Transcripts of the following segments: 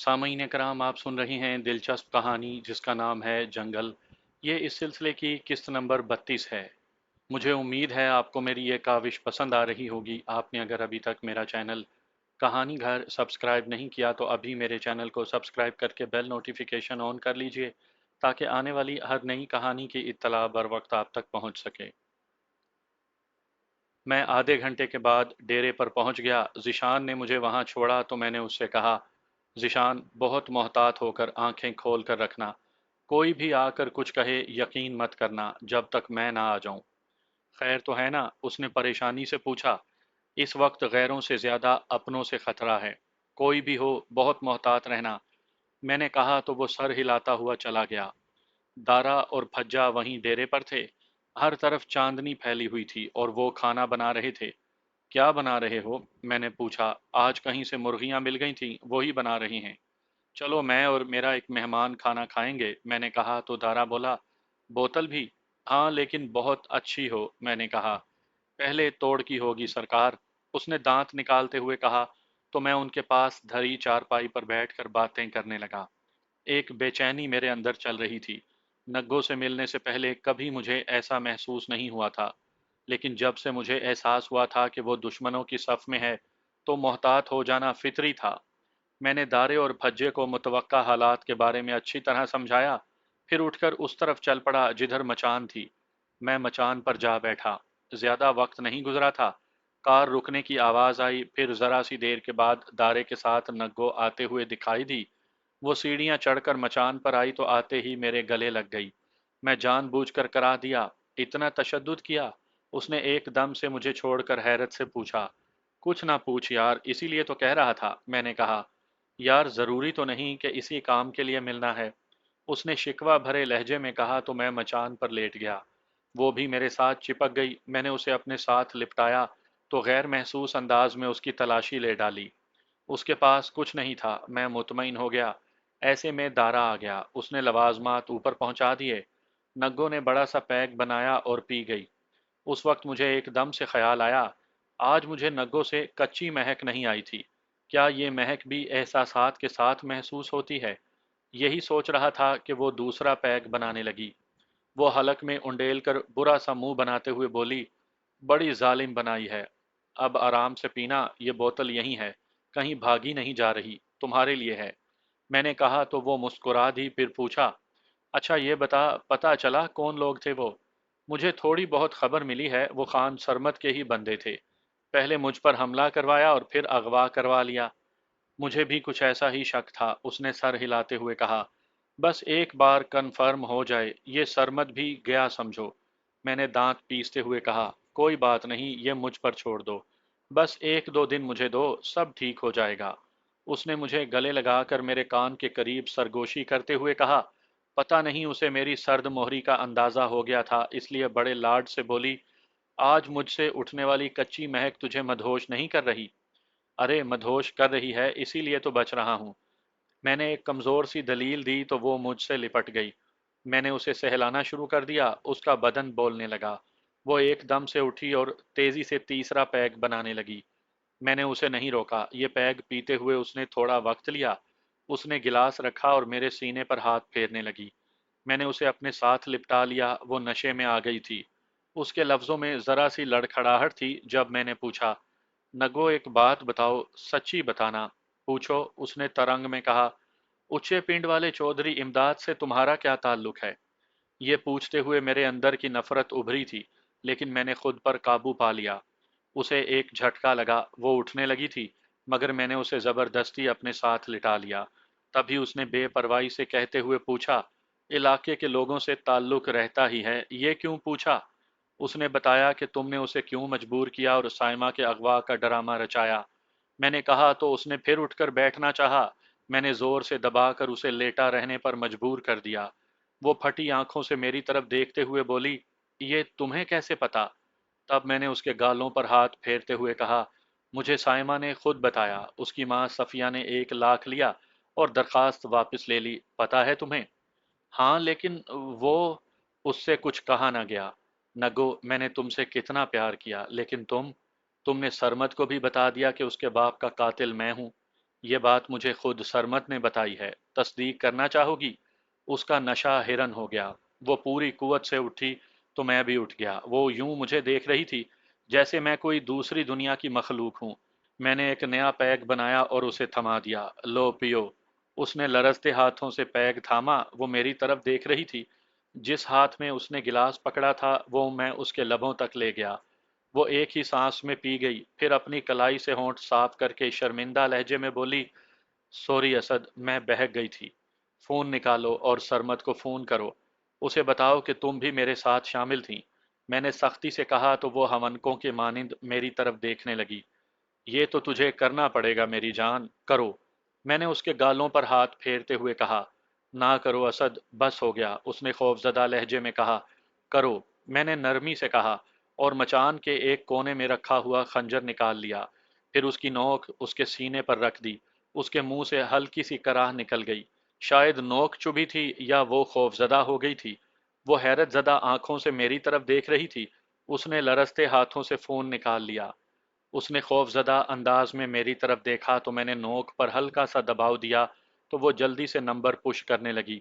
सामीन कराम, आप सुन रही हैं दिलचस्प कहानी जिसका नाम है जंगल। ये इस सिलसिले की किस्त नंबर 32 है। मुझे उम्मीद है आपको मेरी ये काविश पसंद आ रही होगी। आपने अगर अभी तक मेरा चैनल कहानी घर सब्सक्राइब नहीं किया तो अभी मेरे चैनल को सब्सक्राइब करके बेल नोटिफिकेशन ऑन कर लीजिए, ताकि आने वाली हर नई कहानी की इत्तला बर वक्त आप तक पहुंच सके। मैं आधे घंटे के बाद डेरे पर पहुंच गया। जिशान ने मुझे वहां छोड़ा तो मैंने उससे कहा, जिशान, बहुत मोहतात होकर आंखें खोल कर रखना। कोई भी आकर कुछ कहे यकीन मत करना जब तक मैं ना आ जाऊं। खैर तो है ना? उसने परेशानी से पूछा। इस वक्त गैरों से ज्यादा अपनों से खतरा है। कोई भी हो, बहुत मोहतात रहना, मैंने कहा तो वो सर हिलाता हुआ चला गया। दारा और भज्जा वहीं डेरे पर थे। हर तरफ चांदनी फैली हुई थी और वो खाना बना रहे थे। क्या बना रहे हो? मैंने पूछा। आज कहीं से मुर्गियां मिल गई थीं, वही बना रही हैं। चलो मैं और मेरा एक मेहमान खाना खाएंगे, मैंने कहा तो दारा बोला, बोतल भी? हाँ, लेकिन बहुत अच्छी हो, मैंने कहा। पहले तोड़ की होगी सरकार, उसने दांत निकालते हुए कहा। तो मैं उनके पास धरी चारपाई पर बैठकर बातें करने लगा। एक बेचैनी मेरे अंदर चल रही थी। नग्गो से मिलने से पहले कभी मुझे ऐसा महसूस नहीं हुआ था, लेकिन जब से मुझे एहसास हुआ था कि वो दुश्मनों की सफ में है, तो मोहतात हो जाना फितरी था। मैंने दारे और भज्जे को मुतवक्का हालात के बारे में अच्छी तरह समझाया, फिर उठकर उस तरफ चल पड़ा जिधर मचान थी। मैं मचान पर जा बैठा। ज्यादा वक्त नहीं गुजरा था, कार रुकने की आवाज आई। फिर जरा सी देर के बाद दारे के साथ नग्गो आते हुए दिखाई दी। वो सीढ़ियां चढ़कर मचान पर आई तो आते ही मेरे गले लग गई। मैं जानबूझकर करा दिया। इतना तशद्दुद किया? उसने एकदम से मुझे छोड़कर हैरत से पूछा। कुछ ना पूछ यार, इसीलिए तो कह रहा था, मैंने कहा। यार जरूरी तो नहीं कि इसी काम के लिए मिलना है, उसने शिकवा भरे लहजे में कहा तो मैं मचान पर लेट गया। वो भी मेरे साथ चिपक गई। मैंने उसे अपने साथ लिपटाया तो गैर महसूस अंदाज में उसकी तलाशी ले डाली। उसके पास कुछ नहीं था। मैं मुतमईन हो गया। ऐसे में दारा आ गया। उसने लवाजमात ऊपर पहुंचा दिए। नग्गो ने बड़ा सा पैक बनाया और पी गई। उस वक्त मुझे एकदम से ख्याल आया, आज मुझे नग्गो से कच्ची महक नहीं आई थी। क्या ये महक भी एहसासात के साथ महसूस होती है? यही सोच रहा था कि वो दूसरा पैक बनाने लगी। वो हलक में उंडेल कर बुरा सा मुंह बनाते हुए बोली, बड़ी जालिम बनाई है। अब आराम से पीना, ये बोतल यहीं है, कहीं भागी नहीं जा रही, तुम्हारे लिए है। मैंने कहा तो वो मुस्कुरा दी। फिर पूछा, अच्छा ये बता, पता चला कौन लोग थे वो? मुझे थोड़ी बहुत खबर मिली है, वो खान सरमद के ही बंदे थे। पहले मुझ पर हमला करवाया और फिर अगवा करवा लिया। मुझे भी कुछ ऐसा ही शक था, उसने सर हिलाते हुए कहा। बस एक बार कन्फर्म हो जाए, ये सरमद भी गया समझो। मैंने दांत पीसते हुए कहा, कोई बात नहीं, ये मुझ पर छोड़ दो। बस एक दो दिन मुझे दो, सब ठीक हो जाएगा। उसने मुझे गले लगाकर मेरे कान के करीब सरगोशी करते हुए कहा। पता नहीं उसे मेरी सर्द मोहरी का अंदाजा हो गया था, इसलिए बड़े लाड से बोली, आज मुझसे उठने वाली कच्ची महक तुझे मदहोश नहीं कर रही? अरे मदहोश कर रही है, इसीलिए तो बच रहा हूं। मैंने एक कमजोर सी दलील दी तो वो मुझसे लिपट गई। मैंने उसे सहलाना शुरू कर दिया। उसका बदन बोलने लगा। वो एकदम से उठी और तेजी से तीसरा पैग बनाने लगी। मैंने उसे नहीं रोका। ये पैग पीते हुए उसने थोड़ा वक्त लिया। उसने गिलास रखा और मेरे सीने पर हाथ फेरने लगी। मैंने उसे अपने साथ लिपटा लिया। वो नशे में आ गई थी। उसके लफ्जों में जरा सी लड़खड़ाहट थी। जब मैंने पूछा, नगो एक बात बताओ, सच्ची बताना। पूछो, उसने तरंग में कहा। ऊंचे पिंड वाले चौधरी इमदाद से तुम्हारा क्या ताल्लुक है? ये पूछते हुए मेरे अंदर की नफरत उभरी थी, लेकिन मैंने खुद पर काबू पा लिया। उसे एक झटका लगा, वो उठने लगी थी, मगर मैंने उसे जबरदस्ती अपने साथ लिटा लिया। तभी उसने बेपरवाही से कहते हुए पूछा, इलाके के लोगों से ताल्लुक रहता ही है, ये क्यों पूछा? उसने बताया कि तुमने उसे क्यों मजबूर किया और साइमा के अगवा का ड्रामा रचाया। मैंने कहा तो उसने फिर उठकर बैठना चाहा। मैंने जोर से दबाकर उसे लेटा रहने पर मजबूर कर दिया। वो फटी आंखों से मेरी तरफ देखते हुए बोली, ये तुम्हें कैसे पता? तब मैंने उसके गालों पर हाथ फेरते हुए कहा, मुझे साइमा ने खुद बताया। उसकी माँ सफिया ने 1 लाख लिया और दरखास्त वापस ले ली, पता है तुम्हें? हाँ, लेकिन वो, उससे कुछ कहा ना गया। नगो, मैंने तुमसे कितना प्यार किया, लेकिन तुमने सरमद को भी बता दिया कि उसके बाप का कातिल मैं हूं। یہ بات مجھے خود سرمد نے بتائی ہے، تصدیق کرنا چاہو گی؟ اس کا نشہ ہرن ہو گیا، وہ پوری قوت سے اٹھی تو میں بھی اٹھ گیا۔ وہ یوں مجھے دیکھ رہی تھی جیسے میں کوئی دوسری دنیا کی مخلوق ہوں۔ میں نے ایک نیا پیگ بنایا اور اسے تھما دیا۔ لو پیو۔ اس نے لرزتے ہاتھوں سے پیگ تھاما، وہ میری طرف دیکھ رہی تھی۔ جس ہاتھ میں اس نے گلاس پکڑا تھا وہ میں اس کے لبوں تک لے گیا۔ وہ ایک ہی سانس میں پی گئی، پھر اپنی کلائی سے ہونٹ صاف کر کے شرمندہ لہجے میں بولی، سوری اسد، میں بہک گئی تھی۔ فون نکالو اور سرمد کو فون کرو، اسے بتاؤ کہ تم بھی میرے ساتھ شامل تھیں۔ میں نے سختی سے کہا تو وہ ہونکوں کے مانند میری طرف دیکھنے لگی۔ یہ تو تجھے کرنا پڑے گا میری جان، کرو۔ میں نے اس کے گالوں پر ہاتھ پھیرتے ہوئے کہا، نہ کرو اسد، بس ہو گیا۔ اس نے خوفزدہ لہجے میں کہا، کرو۔ میں نے نرمی سے کہا اور مچان کے ایک کونے میں رکھا ہوا خنجر نکال لیا، پھر اس کی نوک اس کے سینے پر رکھ دی۔ اس کے منہ سے ہلکی سی کراہ نکل گئی، شاید نوک چبھی تھی یا وہ خوفزدہ ہو گئی تھی۔ وہ حیرت زدہ آنکھوں سے میری طرف دیکھ رہی تھی۔ اس نے لرزتے ہاتھوں سے فون نکال لیا۔ اس نے خوف زدہ انداز میں میری طرف دیکھا تو میں نے نوک پر ہلکا سا دباؤ دیا تو وہ جلدی سے نمبر پش کرنے لگی۔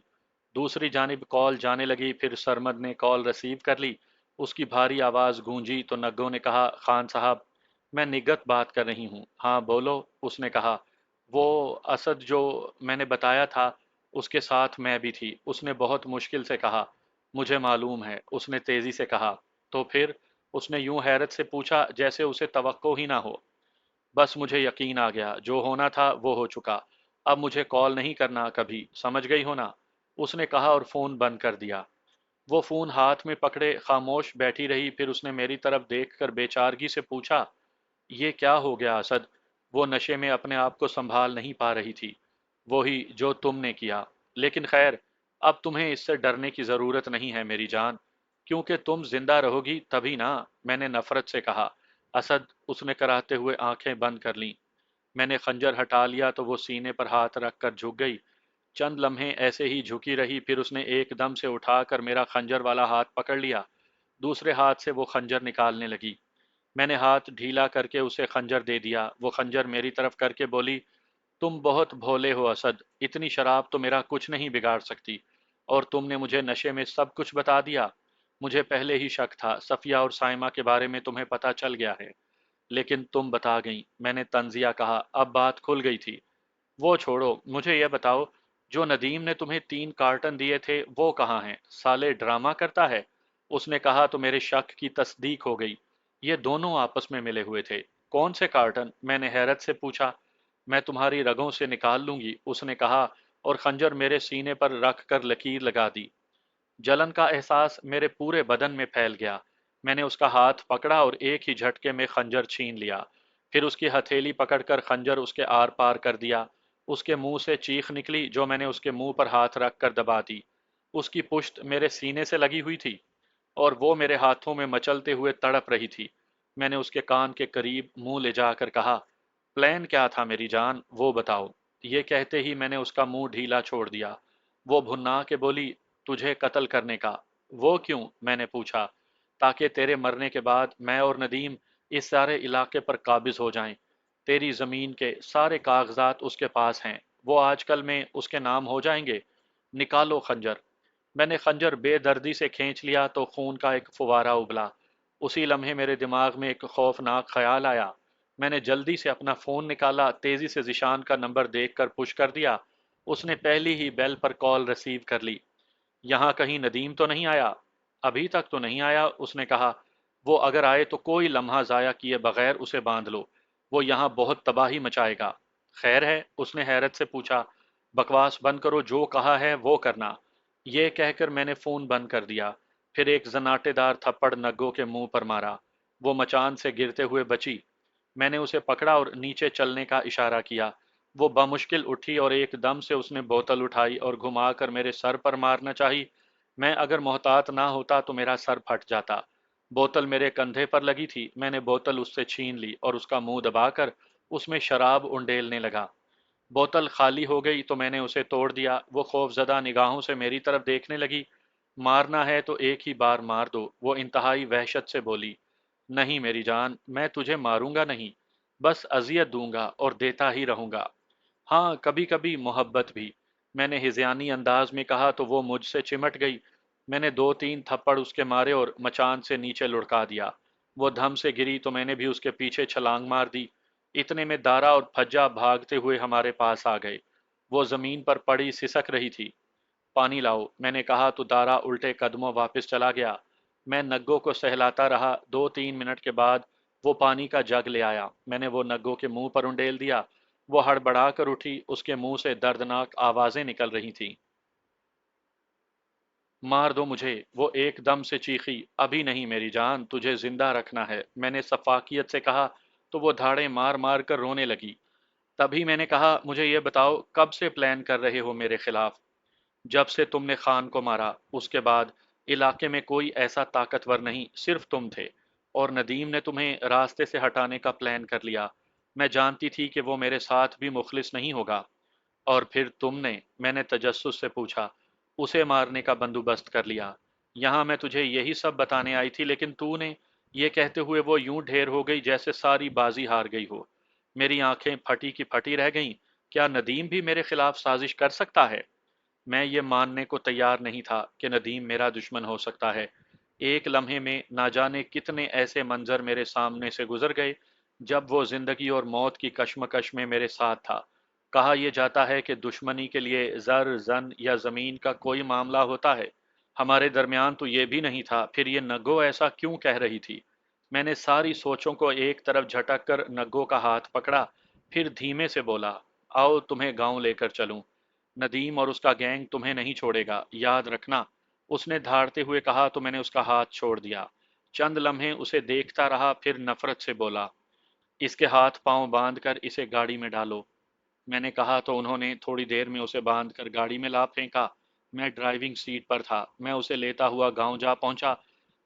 دوسری جانب کال جانے لگی، پھر سرمد نے کال ریسیو کر لی۔ اس کی بھاری آواز گونجی تو نگوں نے کہا، خان صاحب، میں نگت بات کر رہی ہوں۔ ہاں بولو، اس نے کہا۔ وہ اسد جو میں نے بتایا تھا، اس کے ساتھ میں بھی تھی، اس نے بہت مشکل سے کہا۔ مجھے معلوم ہے، اس نے تیزی سے کہا۔ تو پھر؟ اس نے یوں حیرت سے پوچھا جیسے اسے توقع ہی نہ ہو۔ بس مجھے یقین آ گیا، جو ہونا تھا وہ ہو چکا، اب مجھے کال نہیں کرنا کبھی، سمجھ گئی ہو نا؟ اس نے کہا اور فون بند کر دیا۔ وہ فون ہاتھ میں پکڑے خاموش بیٹھی رہی، پھر اس نے میری طرف دیکھ کر بے چارگی سے پوچھا، یہ کیا ہو گیا اسد؟ وہ نشے میں اپنے آپ کو سنبھال نہیں پا رہی تھی۔ وہی جو تم نے کیا، لیکن خیر، اب تمہیں اس سے ڈرنے کی ضرورت نہیں ہے میری جان، کیونکہ تم زندہ رہو گی تبھی نا، میں نے نفرت سے کہا۔ اسد، اس نے کراہتے ہوئے آنکھیں بند کر لیں۔ میں نے خنجر ہٹا لیا تو وہ سینے پر ہاتھ رکھ کر جھک گئی۔ چند لمحے ایسے ہی جھکی رہی، پھر اس نے ایک دم سے اٹھا کر میرا خنجر والا ہاتھ پکڑ لیا۔ دوسرے ہاتھ سے وہ خنجر نکالنے لگی۔ میں نے ہاتھ ڈھیلا کر کے اسے خنجر دے دیا۔ وہ خنجر میری طرف کر کے بولی، تم بہت بھولے ہو اسد، اتنی شراب تو میرا کچھ نہیں بگاڑ سکتی، اور تم نے مجھے نشے میں سب کچھ بتا دیا۔ مجھے پہلے ہی شک تھا، صفیہ اور سائمہ کے بارے میں تمہیں پتہ چل گیا ہے، لیکن تم بتا گئیں۔ میں نے طنزیہ کہا، اب بات کھل گئی تھی۔ وہ چھوڑو، مجھے یہ بتاؤ، جو ندیم نے تمہیں 3 کارٹن دیے تھے وہ کہاں ہیں؟ سالے ڈرامہ کرتا ہے۔ اس نے کہا تو میرے شک کی تصدیق ہو گئی، یہ دونوں آپس میں ملے ہوئے تھے۔ کون سے کارٹن؟ میں نے حیرت سے پوچھا۔ میں تمہاری رگوں سے نکال لوں گی، اس نے کہا اور خنجر میرے سینے پر رکھ کر لکیر لگا دی۔ جلن کا احساس میرے پورے بدن میں پھیل گیا۔ میں نے اس کا ہاتھ پکڑا اور ایک ہی جھٹکے میں خنجر چھین لیا، پھر اس کی ہتھیلی پکڑ کر خنجر اس کے آر پار کر دیا۔ اس کے منہ سے چیخ نکلی جو میں نے اس کے منہ پر ہاتھ رکھ کر دبا دی۔ اس کی پشت میرے سینے سے لگی ہوئی تھی اور وہ میرے ہاتھوں میں مچلتے ہوئے تڑپ رہی تھی۔ میں نے اس کے کان کے قریب منہ لے جا کر کہا، پلان کیا تھا میری جان، وہ بتاؤ۔ یہ کہتے ہی میں نے اس کا منہ ڈھیلا چھوڑ دیا۔ وہ بھنا کے بولی، تجھے قتل کرنے کا۔ وہ کیوں؟ میں نے پوچھا۔ تاکہ تیرے مرنے کے بعد میں اور ندیم اس سارے علاقے پر قابض ہو جائیں۔ تیری زمین کے سارے کاغذات اس کے پاس ہیں، وہ آج کل میں اس کے نام ہو جائیں گے۔ نکالو خنجر۔ میں نے خنجر بے دردی سے کھینچ لیا تو خون کا ایک فوارہ ابلا۔ اسی لمحے میرے دماغ میں ایک خوفناک خیال آیا۔ میں نے جلدی سے اپنا فون نکالا، تیزی سے ذیشان کا نمبر دیکھ کر پش کر دیا۔ اس نے پہلی ہی بیل پر کال ریسیو کر لی۔ یہاں کہیں ندیم تو نہیں آیا؟ ابھی تک تو نہیں آیا، اس نے کہا۔ وہ اگر آئے تو کوئی لمحہ ضائع کیے بغیر اسے باندھ لو، وہ یہاں بہت تباہی مچائے گا۔ خیر ہے؟ اس نے حیرت سے پوچھا۔ بکواس بند کرو، جو کہا ہے وہ کرنا۔ یہ کہہ کر میں نے فون بند کر دیا، پھر ایک زناٹے دار تھپڑ نگوں کے منہ پر مارا۔ وہ مچان سے گرتے ہوئے بچی۔ میں نے اسے پکڑا اور نیچے چلنے کا اشارہ کیا۔ وہ بمشکل اٹھی اور ایک دم سے اس نے بوتل اٹھائی اور گھما کر میرے سر پر مارنا چاہی۔ میں اگر محتاط نہ ہوتا تو میرا سر پھٹ جاتا۔ بوتل میرے کندھے پر لگی تھی، میں نے بوتل اس سے چھین لی اور اس کا منہ دبا کر اس میں شراب انڈیلنے لگا۔ بوتل خالی ہو گئی تو میں نے اسے توڑ دیا۔ وہ خوف زدہ نگاہوں سے میری طرف دیکھنے لگی۔ مارنا ہے تو ایک ہی بار مار دو، وہ انتہائی وحشت سے بولی۔ نہیں میری جان، میں تجھے ماروں گا نہیں، بس اذیت دوں گا اور دیتا ہی رہوں گا۔ हाँ, कभी कभी मोहब्बत भी। मैंने हिज़यानी अंदाज में कहा तो वो मुझसे चिमट गई। मैंने दो तीन थप्पड़ उसके मारे और मचान से नीचे लुढ़का दिया। वो धम से गिरी तो मैंने भी उसके पीछे छलांग मार दी। इतने में दारा और फज्जा भागते हुए हमारे पास आ गए। वो जमीन पर पड़ी सिसक रही थी। पानी लाओ, मैंने कहा तो दारा उल्टे कदमों वापस चला गया। मैं नग्गो को सहलाता रहा। दो तीन मिनट के बाद वो पानी का जग ले आया। मैंने वो नग्गो के मुंह पर उंडेल दिया। वो हड़बड़ा कर उठी। उसके मुंह से दर्दनाक आवाजें निकल रही थीं। मार दो मुझे, वो एकदम से चीखी। अभी नहीं मेरी जान, तुझे जिंदा रखना है, मैंने सफाकियत से कहा। तो वो धाड़े मार मार कर रोने लगी। तभी मैंने कहा, मुझे ये बताओ कब से प्लान कर रहे हो मेरे खिलाफ? जब से तुमने खान को मारा उसके बाद इलाके में कोई ऐसा ताकतवर नहीं, सिर्फ तुम थे। और नदीम ने तुम्हें रास्ते से हटाने का प्लान कर लिया। मैं जानती थी कि वो मेरे साथ भी मुखलिस नहीं होगा। और फिर तुमने, मैंने तजस्सुस से पूछा, उसे मारने का बंदोबस्त कर लिया। यहाँ मैं तुझे यही सब बताने आई थी, लेकिन तूने, ये कहते हुए वो यूं ढेर हो गई जैसे सारी बाजी हार गई हो। मेरी आंखें फटी की फटी रह गईं। क्या नदीम भी मेरे खिलाफ साजिश कर सकता है? मैं ये मानने को तैयार नहीं था कि नदीम मेरा दुश्मन हो सकता है। एक लम्हे में ना जाने कितने ऐसे मंजर मेरे सामने से गुजर गए जब वो जिंदगी और मौत की कश्मकश में मेरे साथ था। कहा यह जाता है कि दुश्मनी के लिए जर जन या जमीन का कोई मामला होता है। हमारे दरमियान तो ये भी नहीं था, फिर ये नग्गो ऐसा क्यों कह रही थी? मैंने सारी सोचों को एक तरफ झटक कर नग्गो का हाथ पकड़ा। फिर धीमे से बोला, आओ तुम्हें गांव लेकर चलूं। नदीम और उसका गैंग तुम्हें नहीं छोड़ेगा, याद रखना। उसने धाड़ते हुए कहा तो मैंने उसका हाथ छोड़ दिया। चंद लम्हे उसे देखता रहा, फिर नफरत से बोला, इसके हाथ पांव बांध कर इसे गाड़ी में डालो। मैंने कहा तो उन्होंने थोड़ी देर में उसे बांध कर गाड़ी में ला फेंका। मैं ड्राइविंग सीट पर था। मैं उसे लेता हुआ गांव जा पहुंचा।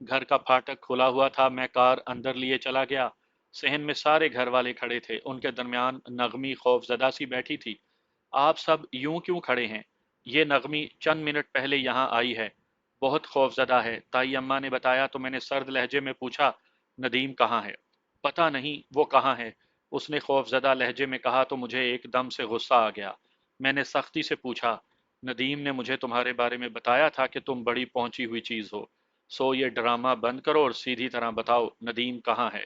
घर का फाटक खुला हुआ था। मैं कार अंदर लिए चला गया। सहन में सारे घर वाले खड़े थे। उनके दरमियान नगमी खौफजदा सी बैठी थी। आप सब यूं क्यों खड़े हैं? ये नगमी चंद मिनट पहले यहाँ आई है। बहुत खौफजदा है, ताई अम्मा ने बताया। तो मैंने सर्द लहजे में पूछा, नदीम कहाँ है? पता नहीं वो कहाँ है, उसने खौफजदा लहजे में कहा। तो मुझे एकदम से गुस्सा आ गया। मैंने सख्ती से पूछा, नदीम ने मुझे तुम्हारे बारे में बताया था कि तुम बड़ी पहुंची हुई चीज हो। सो ये ड्रामा बंद करो और सीधी तरह बताओ, नदीम कहाँ है?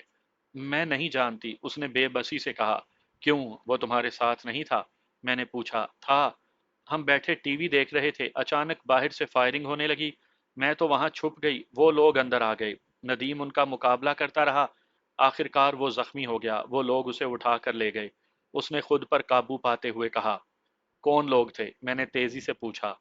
मैं नहीं जानती, उसने बेबसी से कहा। क्यों, वो तुम्हारे साथ नहीं था? मैंने पूछा। था। हम बैठे टीवी देख रहे थे, अचानक बाहर से फायरिंग होने लगी। मैं तो वहां छुप गई, वो लोग अंदर आ गए। नदीम उनका मुकाबला करता रहा। आखिरकार वो जख्मी हो गया। वो लोग उसे उठा कर ले गए। उसने खुद पर काबू पाते हुए कहा। कौन लोग थे? मैंने तेजी से पूछा।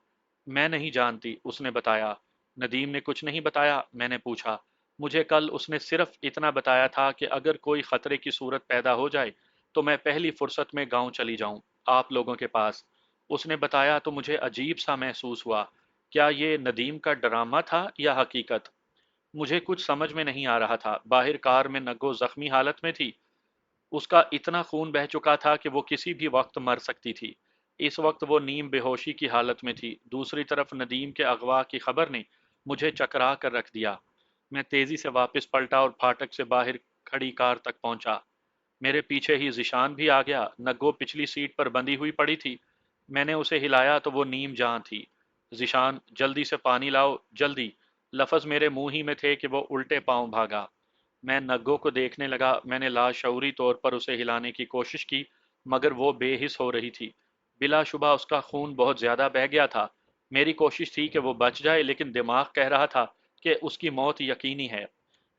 मैं नहीं जानती, उसने बताया। नदीम ने कुछ नहीं बताया? मैंने पूछा। मुझे कल उसने सिर्फ इतना बताया था कि अगर कोई खतरे की सूरत पैदा हो जाए तो मैं पहली फुर्सत में गांव चली जाऊं, आप लोगों के पास। उसने बताया तो मुझे अजीब सा महसूस हुआ। क्या ये नदीम का ड्रामा था या हकीकत? मुझे कुछ समझ में नहीं आ रहा था। बाहर कार में नग्गो जख्मी हालत में थी। उसका इतना खून बह चुका था कि वो किसी भी वक्त मर सकती थी। इस वक्त वो नीम बेहोशी की हालत में थी। दूसरी तरफ नदीम के अगवा की खबर ने मुझे चकरा कर रख दिया। मैं तेजी से वापस पलटा और फाटक से बाहर खड़ी कार तक पहुंचा। मेरे पीछे ही जिशान भी आ गया। नग्गो पिछली सीट पर बंधी हुई पड़ी थी। मैंने उसे हिलाया तो वो नीम जान थी। जिशान, जल्दी से पानी लाओ, जल्दी। लफज मेरे मुंह ही में थे कि वो उल्टे पांव भागा। मैं नग्गो को देखने लगा। मैंने लाशऊरी तौर पर उसे हिलाने की कोशिश की, मगर वो बेहिस हो रही थी। बिलाशुबा उसका खून बहुत ज्यादा बह गया था। मेरी कोशिश थी कि वो बच जाए, लेकिन दिमाग कह रहा था कि उसकी मौत यकीनी है।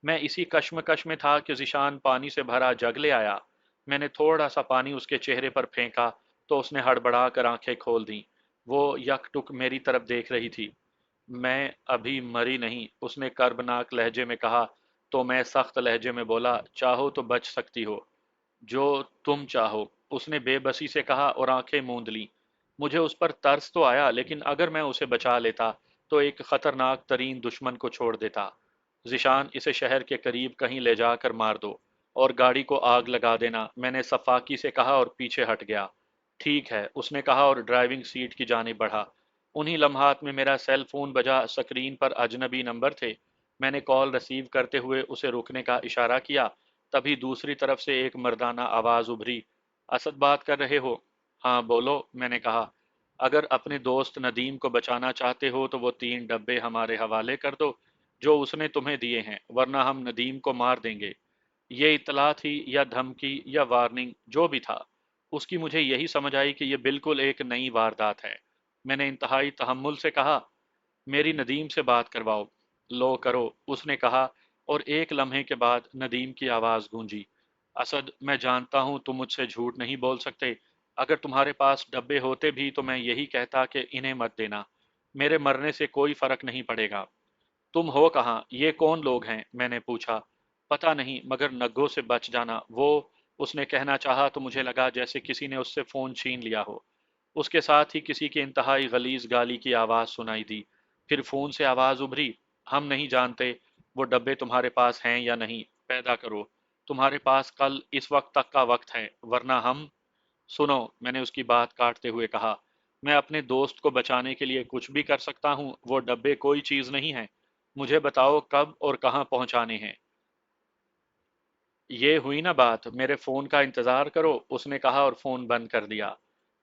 मैं इसी कश्मकश में था कि जिशान पानी से भरा जग ले आया। मैंने थोड़ा सा पानी उसके चेहरे पर फेंका तो उसने हड़बड़ा कर आंखें खोल दी। वो यकटुक मेरी तरफ देख रही थी। मैं अभी मरी नहीं, उसने कर्बनाक लहजे में कहा। तो मैं सख्त लहजे में बोला, चाहो तो बच सकती हो, जो तुम चाहो, उसने बेबसी से कहा और आंखें मूंद ली। मुझे उस पर तरस तो आया, लेकिन अगर मैं उसे बचा लेता तो एक खतरनाक तरीन दुश्मन को छोड़ देता। जिशान, इसे शहर के करीब कहीं ले जाकर मार दो और गाड़ी को आग लगा देना, मैंने सफाकी से कहा और पीछे हट गया। ठीक है, उसने कहा और ड्राइविंग सीट की जानिब बढ़ा। उन्हीं लम्हात में मेरा सेल फोन बजा। स्क्रीन पर अजनबी नंबर थे। मैंने कॉल रिसीव करते हुए उसे रुकने का इशारा किया। तभी दूसरी तरफ से एक मर्दाना आवाज उभरी, असद बात कर रहे हो? हाँ बोलो, मैंने कहा। अगर अपने दोस्त नदीम को बचाना चाहते हो तो वो 3 डब्बे हमारे हवाले कर दो जो उसने तुम्हें दिए हैं, वरना हम नदीम को मार देंगे। ये इत्तला थी या धमकी या वार्निंग, जो भी था, उसकी मुझे यही समझ आई कि ये बिल्कुल एक नई वारदात है। मैंने इंतहाई तहम्मुल से कहा, मेरी नदीम से बात करवाओ। लो करो, उसने कहा, और एक लम्हे के बाद नदीम की आवाज़ गूंजी। असद, मैं जानता हूँ तुम मुझसे झूठ नहीं बोल सकते। अगर तुम्हारे पास डब्बे होते भी तो मैं यही कहता कि इन्हें मत देना। मेरे मरने से कोई फर्क नहीं पड़ेगा। तुम हो कहाँ? ये कौन लोग हैं? मैंने पूछा। पता नहीं, मगर नग्गो से बच जाना, वो, उसने कहना चाहा तो मुझे लगा जैसे किसी ने उससे फ़ोन छीन लिया हो। उसके साथ ही किसी की इंतहाई गलीज गाली की आवाज़ सुनाई दी। फिर फ़ोन से आवाज़ उभरी, हम नहीं जानते वो डब्बे तुम्हारे पास हैं या नहीं, पैदा करो। तुम्हारे पास कल इस वक्त तक का वक्त है, वरना हम। सुनो, मैंने उसकी बात काटते हुए कहा, मैं अपने दोस्त को बचाने के लिए कुछ भी कर सकता हूँ, वो डब्बे कोई चीज़ नहीं है। मुझे बताओ कब और कहाँ पहुँचाने हैं। ये हुई ना बात, मेरे फ़ोन का इंतज़ार करो, उसने कहा और फ़ोन बंद कर दिया।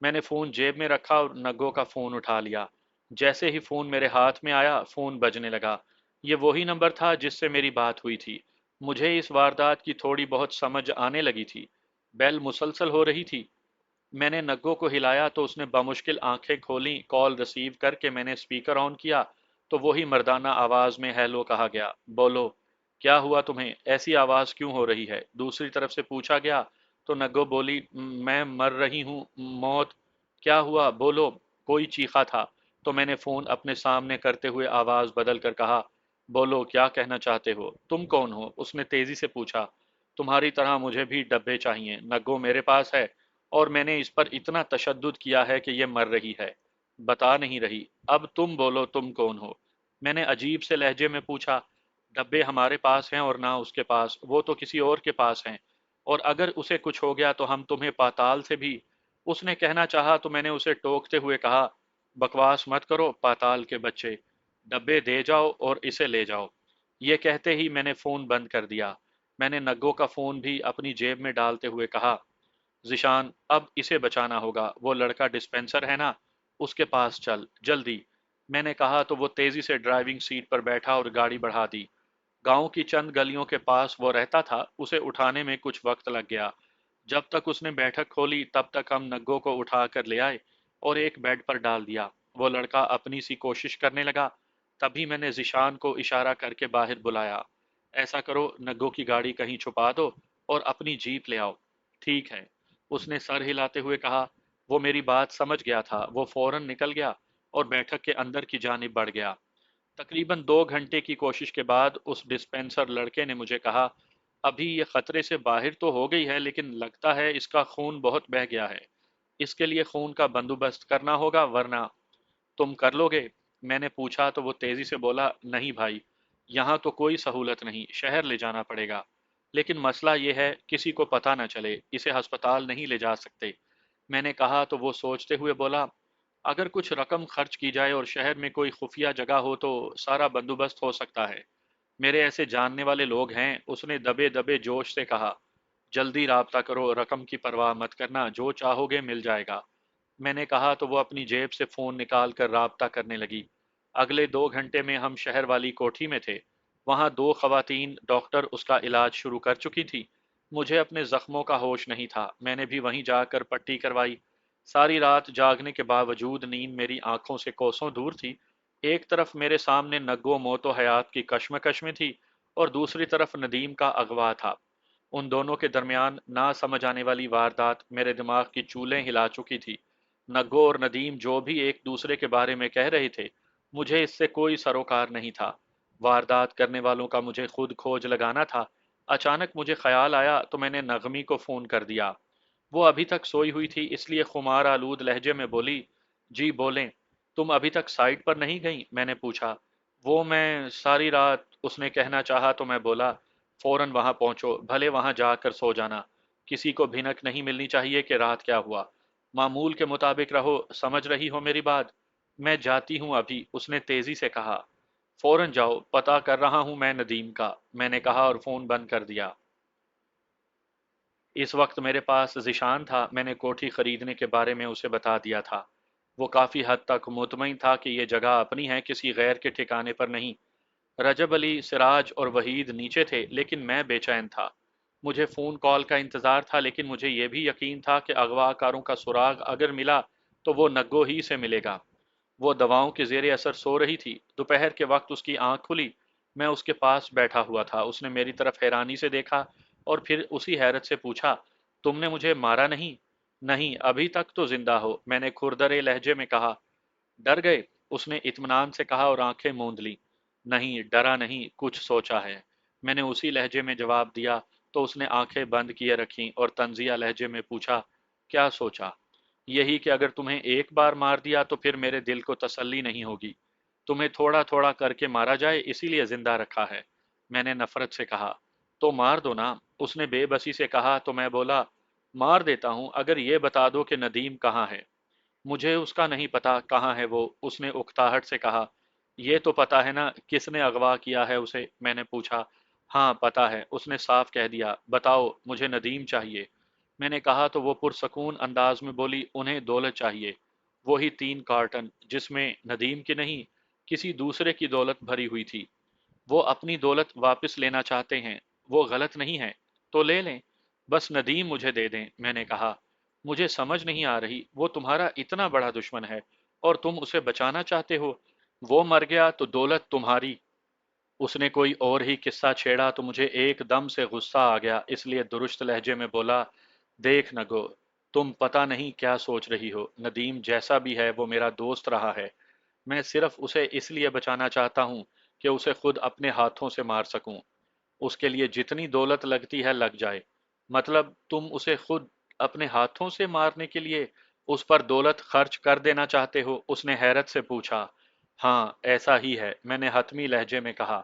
मैंने फ़ोन जेब में रखा और नग्गो का फ़ोन उठा लिया। जैसे ही फ़ोन मेरे हाथ में आया, फ़ोन बजने लगा। ये वही नंबर था जिससे मेरी बात हुई थी। मुझे इस वारदात की थोड़ी बहुत समझ आने लगी थी। बेल मुसलसल हो रही थी। मैंने नग्गो को हिलाया तो उसने बमुश्किल आंखें खोलीं। कॉल रिसीव करके मैंने स्पीकर ऑन किया तो वही मर्दाना आवाज में हेलो कहा गया। बोलो, क्या हुआ तुम्हें? ऐसी आवाज क्यों हो रही है? दूसरी तरफ से पूछा गया तो नग्गो बोली, मैं मर रही हूँ, मौत। क्या हुआ? बोलो। कोई चीखा था तो मैंने फोन अपने सामने करते हुए आवाज बदल कर कहा, बोलो, क्या कहना चाहते हो? तुम कौन हो? उसने तेजी से पूछा। तुम्हारी तरह मुझे भी डब्बे चाहिए, नग्गो, मेरे पास है, और मैंने इस पर इतना तशद्दुद किया है कि ये मर रही है, बता नहीं रही। अब तुम बोलो, तुम कौन हो? मैंने अजीब से लहजे में पूछा। डब्बे हमारे पास हैं और ना उसके पास, वो तो किसी और के पास हैं, और अगर उसे कुछ हो गया तो हम तुम्हें पाताल से भी। उसने कहना चाहा तो मैंने उसे टोकते हुए कहा, बकवास मत करो पाताल के बच्चे, डब्बे दे जाओ और इसे ले जाओ। ये कहते ही मैंने फोन बंद कर दिया। मैंने नग्गो का फोन भी अपनी जेब में डालते हुए कहा, ज़िशान, अब इसे बचाना होगा, वो लड़का डिस्पेंसर है ना, उसके पास चल, जल्दी। मैंने कहा तो वो तेजी से ड्राइविंग सीट पर बैठा और गाड़ी बढ़ा दी। गांव की चंद गलियों के पास वो रहता था, उसे उठाने में कुछ वक्त लग गया। जब तक उसने बैठक खोली तब तक हम नग्गो को उठा कर ले आए और एक बेड पर डाल दिया। वो लड़का अपनी सी कोशिश करने लगा। तभी मैंने ज़िशान को इशारा करके बाहर बुलाया। ऐसा करो, नग्गो की गाड़ी कहीं छुपा दो और अपनी जीप ले आओ। ठीक है, उसने सर हिलाते हुए कहा। वो मेरी बात समझ गया था। वो फौरन निकल गया और बैठक के अंदर की जानिब बढ़ गया। तकरीबन 2 घंटे की कोशिश के बाद उस डिस्पेंसर लड़के ने मुझे कहा, अभी ये खतरे से बाहर तो हो गई है, लेकिन लगता है इसका खून बहुत बह गया है। इसके लिए खून का बंदोबस्त करना होगा, वरना। तुम कर लोगे? मैंने पूछा तो वो तेजी से बोला, नहीं भाई, यहाँ तो कोई सहूलत नहीं, शहर ले जाना पड़ेगा। लेकिन मसला ये है, किसी को पता न चले, इसे अस्पताल नहीं ले जा सकते। मैंने कहा तो वो सोचते हुए बोला, अगर कुछ रकम खर्च की जाए और शहर में कोई खुफिया जगह हो तो सारा बंदोबस्त हो सकता है। मेरे ऐसे जानने वाले लोग हैं, उसने दबे दबे जोश से कहा। जल्दी राब्ता करो, रकम की परवाह मत करना, जो चाहोगे मिल जाएगा। मैंने कहा तो वो अपनी जेब से फोन निकाल कर राब्ता करने लगी। अगले 2 घंटे में हम शहर वाली कोठी में थे। वहां 2 खवातीन डॉक्टर उसका इलाज शुरू कर चुकी थी। मुझे अपने जख्मों का होश नहीं था। मैंने भी वहीं जाकर पट्टी करवाई। सारी रात जागने के बावजूद नींद मेरी आंखों से कोसों दूर थी। एक तरफ मेरे सामने नग्गो मौतो हयात की कश्मकश में थी और दूसरी तरफ नदीम का अगवा था। उन दोनों के दरमियान ना समझ आने वाली वारदात मेरे दिमाग की चूलें हिला चुकी थी। नग्गो और नदीम जो भी एक दूसरे के बारे में कह रहे थे, मुझे इससे कोई सरोकार नहीं था। वारदात करने वालों का मुझे खुद खोज लगाना था। अचानक मुझे ख्याल आया तो मैंने नगमी को फोन कर दिया। वो अभी तक सोई हुई थी, इसलिए खुमार आलूद लहजे में बोली, जी बोलें। तुम अभी तक साइट पर नहीं गई? मैंने पूछा। वो मैं सारी रात, उसने कहना चाहा तो मैं बोला, फौरन वहां पहुंचो, भले वहां जाकर सो जाना। किसी को भिनक नहीं मिलनी चाहिए कि रात क्या हुआ। मामूल के मुताबिक रहो, समझ रही हो मेरी बात? मैं जाती हूँ अभी, उसने तेजी से कहा। फौरन जाओ, पता कर रहा हूँ मैं नदीम का, मैंने कहा और फोन बंद कर दिया। इस वक्त मेरे पास ज़िशान था। मैंने कोठी खरीदने के बारे में उसे बता दिया था। वो काफ़ी हद तक मुतमईन था कि ये जगह अपनी है, किसी गैर के ठिकाने पर नहीं। रजब अली, सिराज और वहीद नीचे थे, लेकिन मैं बेचैन था। मुझे फ़ोन कॉल का इंतज़ार था, लेकिन मुझे ये भी यकीन था कि अगवाकारों का सुराग अगर मिला तो वो नग्गो ही से मिलेगा। वो दवाओं के ज़ेर असर सो रही थी। दोपहर के वक्त उसकी आंख खुली। मैं उसके पास बैठा हुआ था। उसने मेरी तरफ हैरानी से देखा और फिर उसी हैरत से पूछा, तुमने मुझे मारा नहीं? नहीं, अभी तक तो जिंदा हो, मैंने खुरदरे लहजे में कहा। डर गए? उसने इत्मीनान से कहा और आंखें मूंद ली। नहीं, डरा नहीं, कुछ सोचा है, मैंने उसी लहजे में जवाब दिया। तो उसने आंखें बंद किए रखीं और तंजिया लहजे में पूछा, क्या सोचा? यही कि अगर तुम्हें एक बार मार दिया तो फिर मेरे दिल को तसल्ली नहीं होगी। तुम्हें थोड़ा थोड़ा करके मारा जाए, इसीलिए जिंदा रखा है। मैंने नफरत से कहा। तो मार दो ना, उसने बेबसी से कहा। तो मैं बोला, मार देता हूं, अगर ये बता दो कि नदीम कहाँ है। मुझे उसका नहीं पता कहाँ है वो, उसने उकताहट से कहा। ये तो पता है ना किसने अगवा किया है उसे, मैंने पूछा। हाँ पता है, उसने साफ कह दिया। बताओ, मुझे नदीम चाहिए। मैंने कहा तो वो पुरसकून अंदाज में बोली, उन्हें दौलत चाहिए। वही 3 कार्टन, जिसमें नदीम की नहीं, किसी दूसरे की दौलत भरी हुई थी। वो अपनी दौलत वापस लेना चाहते हैं। वो गलत नहीं है, तो ले लें। बस नदीम मुझे दे दें, मैंने कहा। मुझे समझ नहीं आ रही, वो तुम्हारा इतना बड़ा दुश्मन है और तुम उसे बचाना चाहते हो। वो मर गया तो दौलत तुम्हारी। उसने कोई और ही किस्सा छेड़ा तो मुझे एकदम से गुस्सा आ गया, इसलिए दुरुस्त लहजे में बोला, देख नगो, तुम पता नहीं क्या सोच रही हो। नदीम जैसा भी है वो मेरा दोस्त रहा है। मैं सिर्फ उसे इसलिए बचाना चाहता हूँ कि उसे खुद अपने हाथों से मार सकूं। उसके लिए जितनी दौलत लगती है लग जाए। मतलब तुम उसे खुद अपने हाथों से मारने के लिए उस पर दौलत खर्च कर देना चाहते हो? उसने हैरत से पूछा। हाँ ऐसा ही है, मैंने हतमी लहजे में कहा।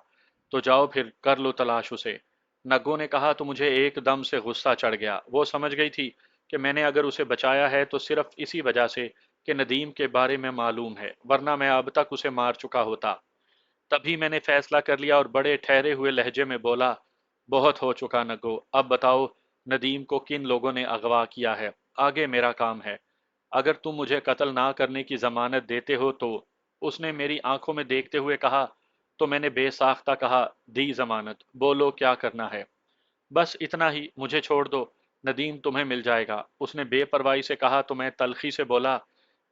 तो जाओ फिर कर लो तलाश उसे। नग्गो ने कहा तो मुझे एकदम से गुस्सा चढ़ गया। वो समझ गई थी कि मैंने अगर उसे बचाया है तो सिर्फ इसी वजह से कि नदीम के बारे में मालूम है, वरना मैं अब तक उसे मार चुका होता। तभी मैंने फैसला कर लिया और बड़े ठहरे हुए लहजे में बोला, बहुत हो चुका नगो, अब बताओ नदीम को किन लोगों ने अगवा किया है। आगे मेरा काम है। अगर तुम मुझे कत्ल ना करने की जमानत देते हो तो। उसने मेरी आंखों में देखते हुए कहा। तो मैंने बेसाख्ता कहा, दी जमानत, बोलो क्या करना है। बस इतना ही, मुझे छोड़ दो, नदीम तुम्हें मिल जाएगा। उसने बेपरवाही से कहा। तो मैं तलखी से बोला,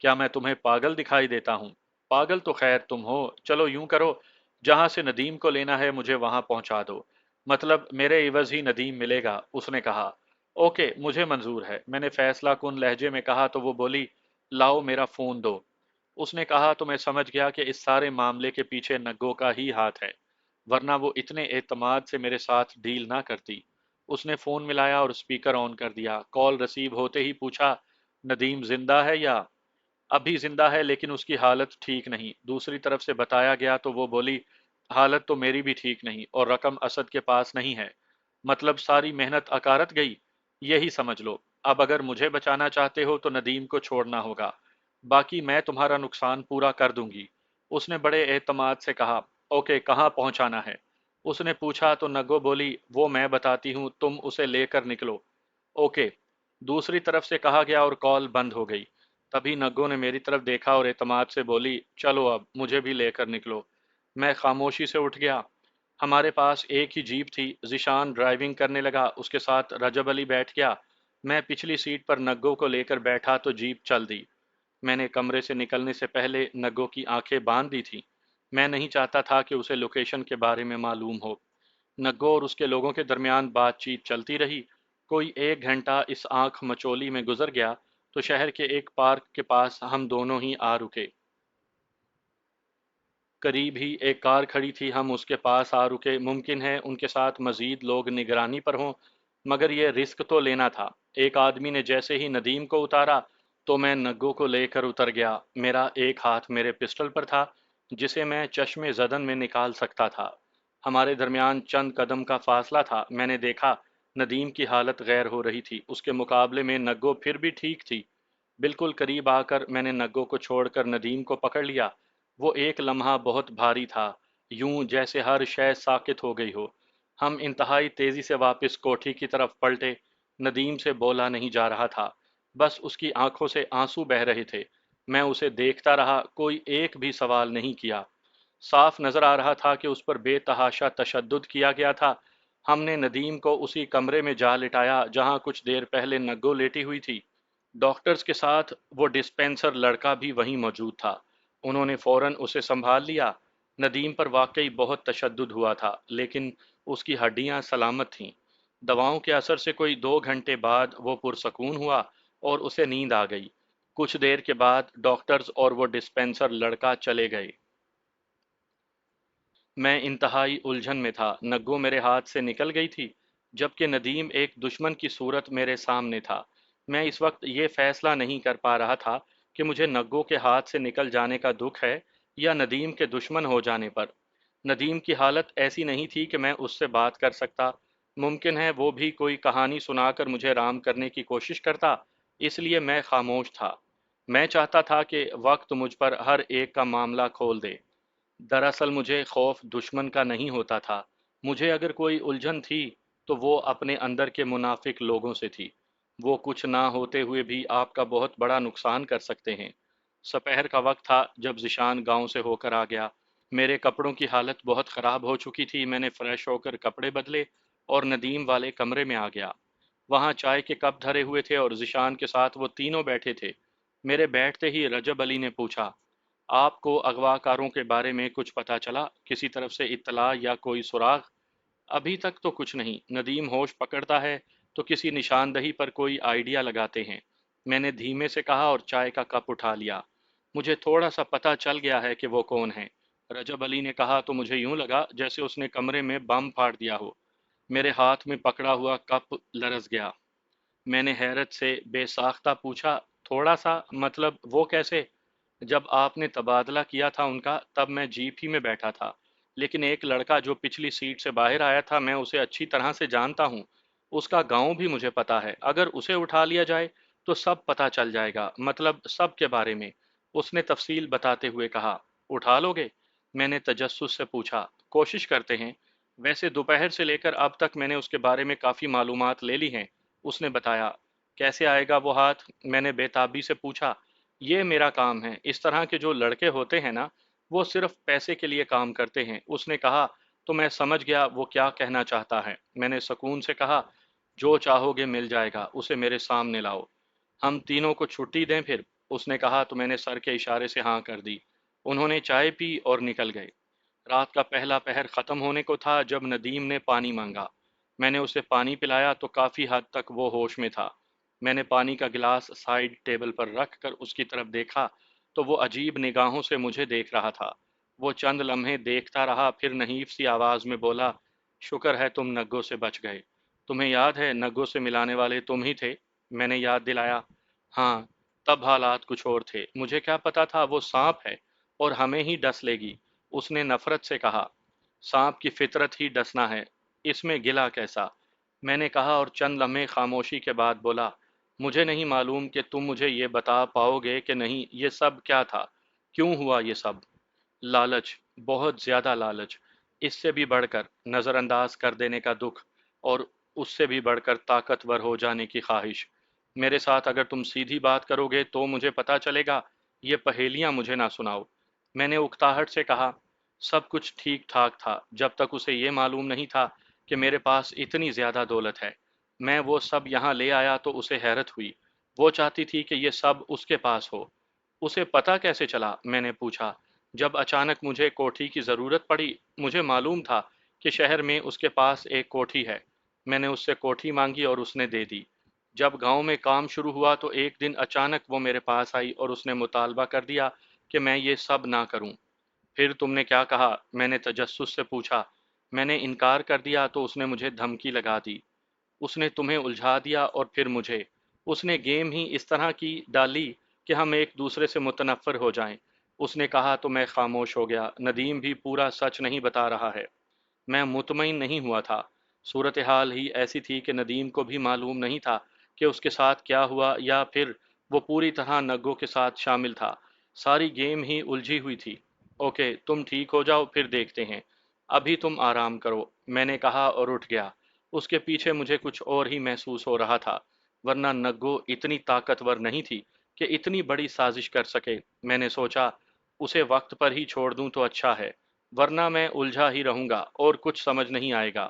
क्या मैं तुम्हें पागल दिखाई देता हूँ? पागल तो खैर तुम हो। चलो यूं करो, जहां से नदीम को लेना है मुझे वहां पहुंचा दो। मतलब मेरे इवज ही नदीम मिलेगा, उसने कहा। ओके, मुझे मंजूर है, मैंने फैसला कुन लहजे में कहा। तो वो बोली, लाओ मेरा फोन दो। उसने कहा तो मैं समझ गया कि इस सारे मामले के पीछे नग्गो का ही हाथ है, वरना वो इतने एतमाद से मेरे साथ डील ना करती। उसने फोन मिलाया और स्पीकर ऑन कर दिया। कॉल रिसीव होते ही पूछा, नदीम जिंदा है या? अभी जिंदा है, लेकिन उसकी हालत ठीक नहीं, दूसरी तरफ से बताया गया। तो वो बोली, हालत तो मेरी भी ठीक नहीं और रकम असद के पास नहीं है। मतलब सारी मेहनत अकारत गई, यही समझ लो। अब अगर मुझे बचाना चाहते हो तो नदीम को छोड़ना होगा, बाकी मैं तुम्हारा नुकसान पूरा कर दूंगी। उसने बड़े एतमाद से कहा। ओके, कहाँ पहुंचाना है? उसने पूछा। तो नगो बोली, वो मैं बताती हूँ, तुम उसे लेकर निकलो। ओके, दूसरी तरफ से कहा गया और कॉल बंद हो गई। तभी नग्गो ने मेरी तरफ देखा और एतमाद से बोली, चलो अब मुझे भी लेकर निकलो। मैं खामोशी से उठ गया। हमारे पास एक ही जीप थी। जिशान ड्राइविंग करने लगा, उसके साथ रजब अली बैठ गया। मैं पिछली सीट पर नग्गो को लेकर बैठा तो जीप चल दी। मैंने कमरे से निकलने से पहले नग्गो की आंखें बांध दी थी। मैं नहीं चाहता था कि उसे लोकेशन के बारे में मालूम हो। नग्गो और उसके लोगों के दरमियान बातचीत चलती रही। कोई 1 घंटा इस आंख मचोली में गुजर गया तो शहर के एक पार्क के पास हम दोनों ही आ रुके। करीब ही एक कार खड़ी थी, हम उसके पास आ रुके। मुमकिन है उनके साथ मजीद लोग निगरानी पर हों, मगर यह रिस्क तो लेना था। एक आदमी ने जैसे ही नदीम को उतारा तो मैं नग्गो को लेकर उतर गया। मेरा एक हाथ मेरे पिस्टल पर था, जिसे मैं चश्मे जदन में निकाल सकता था। हमारे दरमियान चंद कदम का फासला था। मैंने देखा नदीम की हालत गैर हो रही थी, उसके मुकाबले में नग्गो फिर भी ठीक थी। बिल्कुल करीब आकर मैंने नग्गो को छोड़कर नदीम को पकड़ लिया। वो एक लम्हा बहुत भारी था, यूं जैसे हर शय साकित हो गई हो। हम इंतहाई तेजी से वापस कोठी की तरफ पलटे। ندیم سے بولا نہیں جا رہا تھا، بس اس کی آنکھوں سے آنسو بہہ رہے تھے۔ میں اسے دیکھتا رہا، کوئی ایک بھی سوال نہیں کیا۔ صاف نظر آ رہا تھا کہ اس پر بے تحاشا تشدد کیا گیا تھا۔ ہم نے ندیم کو اسی کمرے میں جا لٹایا جہاں کچھ دیر پہلے نگو لیٹی ہوئی تھی۔ ڈاکٹرز کے ساتھ وہ ڈسپینسر لڑکا بھی وہیں موجود تھا۔ انہوں نے فوراً اسے سنبھال لیا۔ ندیم پر واقعی بہت تشدد ہوا تھا، لیکن اس کی ہڈیاں سلامت تھیں۔ دواؤں کے اثر سے کوئی 2 گھنٹے بعد وہ پرسکون ہوا اور اسے نیند آ گئی۔ کچھ دیر کے بعد ڈاکٹرز اور وہ ڈسپینسر لڑکا چلے گئے۔ میں انتہائی الجھن میں تھا۔ نگو میرے ہاتھ سے نکل گئی تھی، جبکہ ندیم ایک دشمن کی صورت میرے سامنے تھا۔ میں اس وقت یہ فیصلہ نہیں کر پا رہا تھا کہ مجھے نگو کے ہاتھ سے نکل جانے کا دکھ ہے یا ندیم کے دشمن ہو جانے پر۔ ندیم کی حالت ایسی نہیں تھی کہ میں اس سے بات کر سکتا۔ ممکن ہے وہ بھی کوئی کہانی سنا کر مجھے رام کرنے کی کوشش کرتا، اس لیے میں خاموش تھا۔ میں چاہتا تھا کہ وقت مجھ پر ہر ایک کا معاملہ کھول دے۔ دراصل مجھے خوف دشمن کا نہیں ہوتا تھا۔ مجھے اگر کوئی الجھن تھی تو وہ اپنے اندر کے منافق لوگوں سے تھی۔ وہ کچھ نہ ہوتے ہوئے بھی آپ کا بہت بڑا نقصان کر سکتے ہیں۔ سپہر کا وقت تھا جب ذیشان گاؤں سے ہو کر آ گیا۔ میرے کپڑوں کی حالت بہت خراب ہو چکی تھی۔ میں نے فریش ہو کر کپڑے بدلے اور ندیم والے کمرے میں آ گیا۔ وہاں چائے کے کپ دھرے ہوئے تھے اور ذیشان کے ساتھ وہ تینوں بیٹھے تھے۔ میرے بیٹھتے ہی رجب علی نے پوچھا، آپ کو اغوا کاروں کے بارے میں کچھ پتا چلا؟ کسی طرف سے اطلاع یا کوئی سراغ؟ ابھی تک تو کچھ نہیں۔ ندیم ہوش پکڑتا ہے تو کسی نشاندہی پر کوئی آئیڈیا لگاتے ہیں، میں نے دھیمے سے کہا اور چائے کا کپ اٹھا لیا۔ مجھے تھوڑا سا پتہ چل گیا ہے کہ وہ کون ہے، رجب علی نے کہا تو مجھے یوں لگا جیسے اس نے کمرے میں بم پھاڑ دیا ہو۔ میرے ہاتھ میں پکڑا ہوا کپ لرز گیا۔ میں نے حیرت سے بے ساختہ پوچھا، تھوڑا سا مطلب وہ کیسے؟ جب آپ نے تبادلہ کیا تھا ان کا تب میں جیپ ہی میں بیٹھا تھا، لیکن ایک لڑکا جو پچھلی سیٹ سے باہر آیا تھا میں اسے اچھی طرح سے جانتا ہوں۔ اس کا گاؤں بھی مجھے پتا ہے۔ اگر اسے اٹھا لیا جائے تو سب پتا چل جائے گا، مطلب سب کے بارے میں۔ اس نے تفصیل بتاتے ہوئے کہا، اٹھا لو گے؟ میں نے تجسس سے پوچھا، کوشش کرتے ہیں۔ ویسے دوپہر سے لے کر اب تک میں نے اس کے بارے میں کافی معلومات لے لی ہیں، اس نے بتایا۔ کیسے آئے گا وہ ہاتھ؟ میں نے بے تابی سے پوچھا۔ یہ میرا کام ہے۔ اس طرح کے جو لڑکے ہوتے ہیں نا، وہ صرف پیسے کے لیے کام کرتے ہیں، اس نے کہا۔ تو میں سمجھ گیا وہ کیا کہنا چاہتا ہے۔ میں نے سکون سے کہا، جو چاہو گے مل جائے گا، اسے میرے سامنے لاؤ۔ ہم تینوں کو چھٹی دیں پھر؟ اس نے کہا تو میں نے سر کے اشارے سے ہاں کر دی۔ انہوں نے چائے پی اور نکل گئے۔ رات کا پہلا پہر ختم ہونے کو تھا جب ندیم نے پانی مانگا۔ میں نے اسے پانی پلایا تو کافی حد تک وہ ہوش میں تھا۔ میں نے پانی کا گلاس سائیڈ ٹیبل پر رکھ کر اس کی طرف دیکھا تو وہ عجیب نگاہوں سے مجھے دیکھ رہا تھا۔ وہ چند لمحے دیکھتا رہا، پھر نحیف سی آواز میں بولا، شکر ہے تم نگوں سے بچ گئے۔ تمہیں یاد ہے نگوں سے ملانے والے تم ہی تھے؟ میں نے یاد دلایا۔ ہاں، تب حالات کچھ اور تھے۔ مجھے کیا پتا تھا وہ سانپ ہے اور ہمیں ہی ڈس لے گی، اس نے نفرت سے کہا۔ سانپ کی فطرت ہی ڈسنا ہے، اس میں گلا کیسا؟ میں نے کہا اور چند لمحے خاموشی کے بعد بولا، مجھے نہیں معلوم کہ تم مجھے یہ بتا پاؤ گے کہ نہیں۔ یہ سب کیا تھا؟ کیوں ہوا یہ سب؟ لالچ، بہت زیادہ لالچ، اس سے بھی بڑھ کر نظر انداز کر دینے کا دکھ، اور اس سے بھی بڑھ کر طاقتور ہو جانے کی خواہش۔ میرے ساتھ اگر تم سیدھی بات کرو گے تو مجھے پتا چلے گا، یہ پہیلیاں مجھے نہ سناؤ۔ میں نے اکتاہٹ سے کہا، سب کچھ ٹھیک ٹھاک تھا جب تک اسے یہ معلوم نہیں تھا کہ میرے پاس اتنی زیادہ دولت ہے۔ میں وہ سب یہاں لے آیا تو اسے حیرت ہوئی۔ وہ چاہتی تھی کہ یہ سب اس کے پاس ہو۔ اسے پتہ کیسے چلا؟ میں نے پوچھا۔ جب اچانک مجھے کوٹھی کی ضرورت پڑی، مجھے معلوم تھا کہ شہر میں اس کے پاس ایک کوٹھی ہے۔ میں نے اس سے کوٹھی مانگی اور اس نے دے دی۔ جب گاؤں میں کام شروع ہوا تو ایک دن اچانک وہ میرے پاس آئی اور اس نے مطالبہ کر دیا کہ میں یہ سب نہ کروں۔ پھر تم نے کیا کہا؟ میں نے تجسس سے پوچھا۔ میں نے انکار کر دیا تو اس نے مجھے دھمکی لگا دی۔ اس نے تمہیں الجھا دیا اور پھر مجھے۔ اس نے گیم ہی اس طرح کی ڈالی کہ ہم ایک دوسرے سے متنفر ہو جائیں، اس نے کہا تو میں خاموش ہو گیا۔ ندیم بھی پورا سچ نہیں بتا رہا ہے۔ میں مطمئن نہیں ہوا تھا۔ صورتحال ہی ایسی تھی کہ ندیم کو بھی معلوم نہیں تھا کہ اس کے ساتھ کیا ہوا، یا پھر وہ پوری طرح نگوں کے ساتھ شامل تھا۔ ساری گیم ہی الجھی ہوئی تھی۔ اوکے، تم ٹھیک ہو جاؤ پھر دیکھتے ہیں، ابھی تم آرام کرو، میں نے کہا اور اٹھ گیا۔ اس کے پیچھے مجھے کچھ اور ہی محسوس ہو رہا تھا، ورنہ نگو اتنی طاقتور نہیں تھی کہ اتنی بڑی سازش کر سکے۔ میں نے سوچا اسے وقت پر ہی چھوڑ دوں تو اچھا ہے، ورنہ میں الجھا ہی رہوں گا اور کچھ سمجھ نہیں آئے گا۔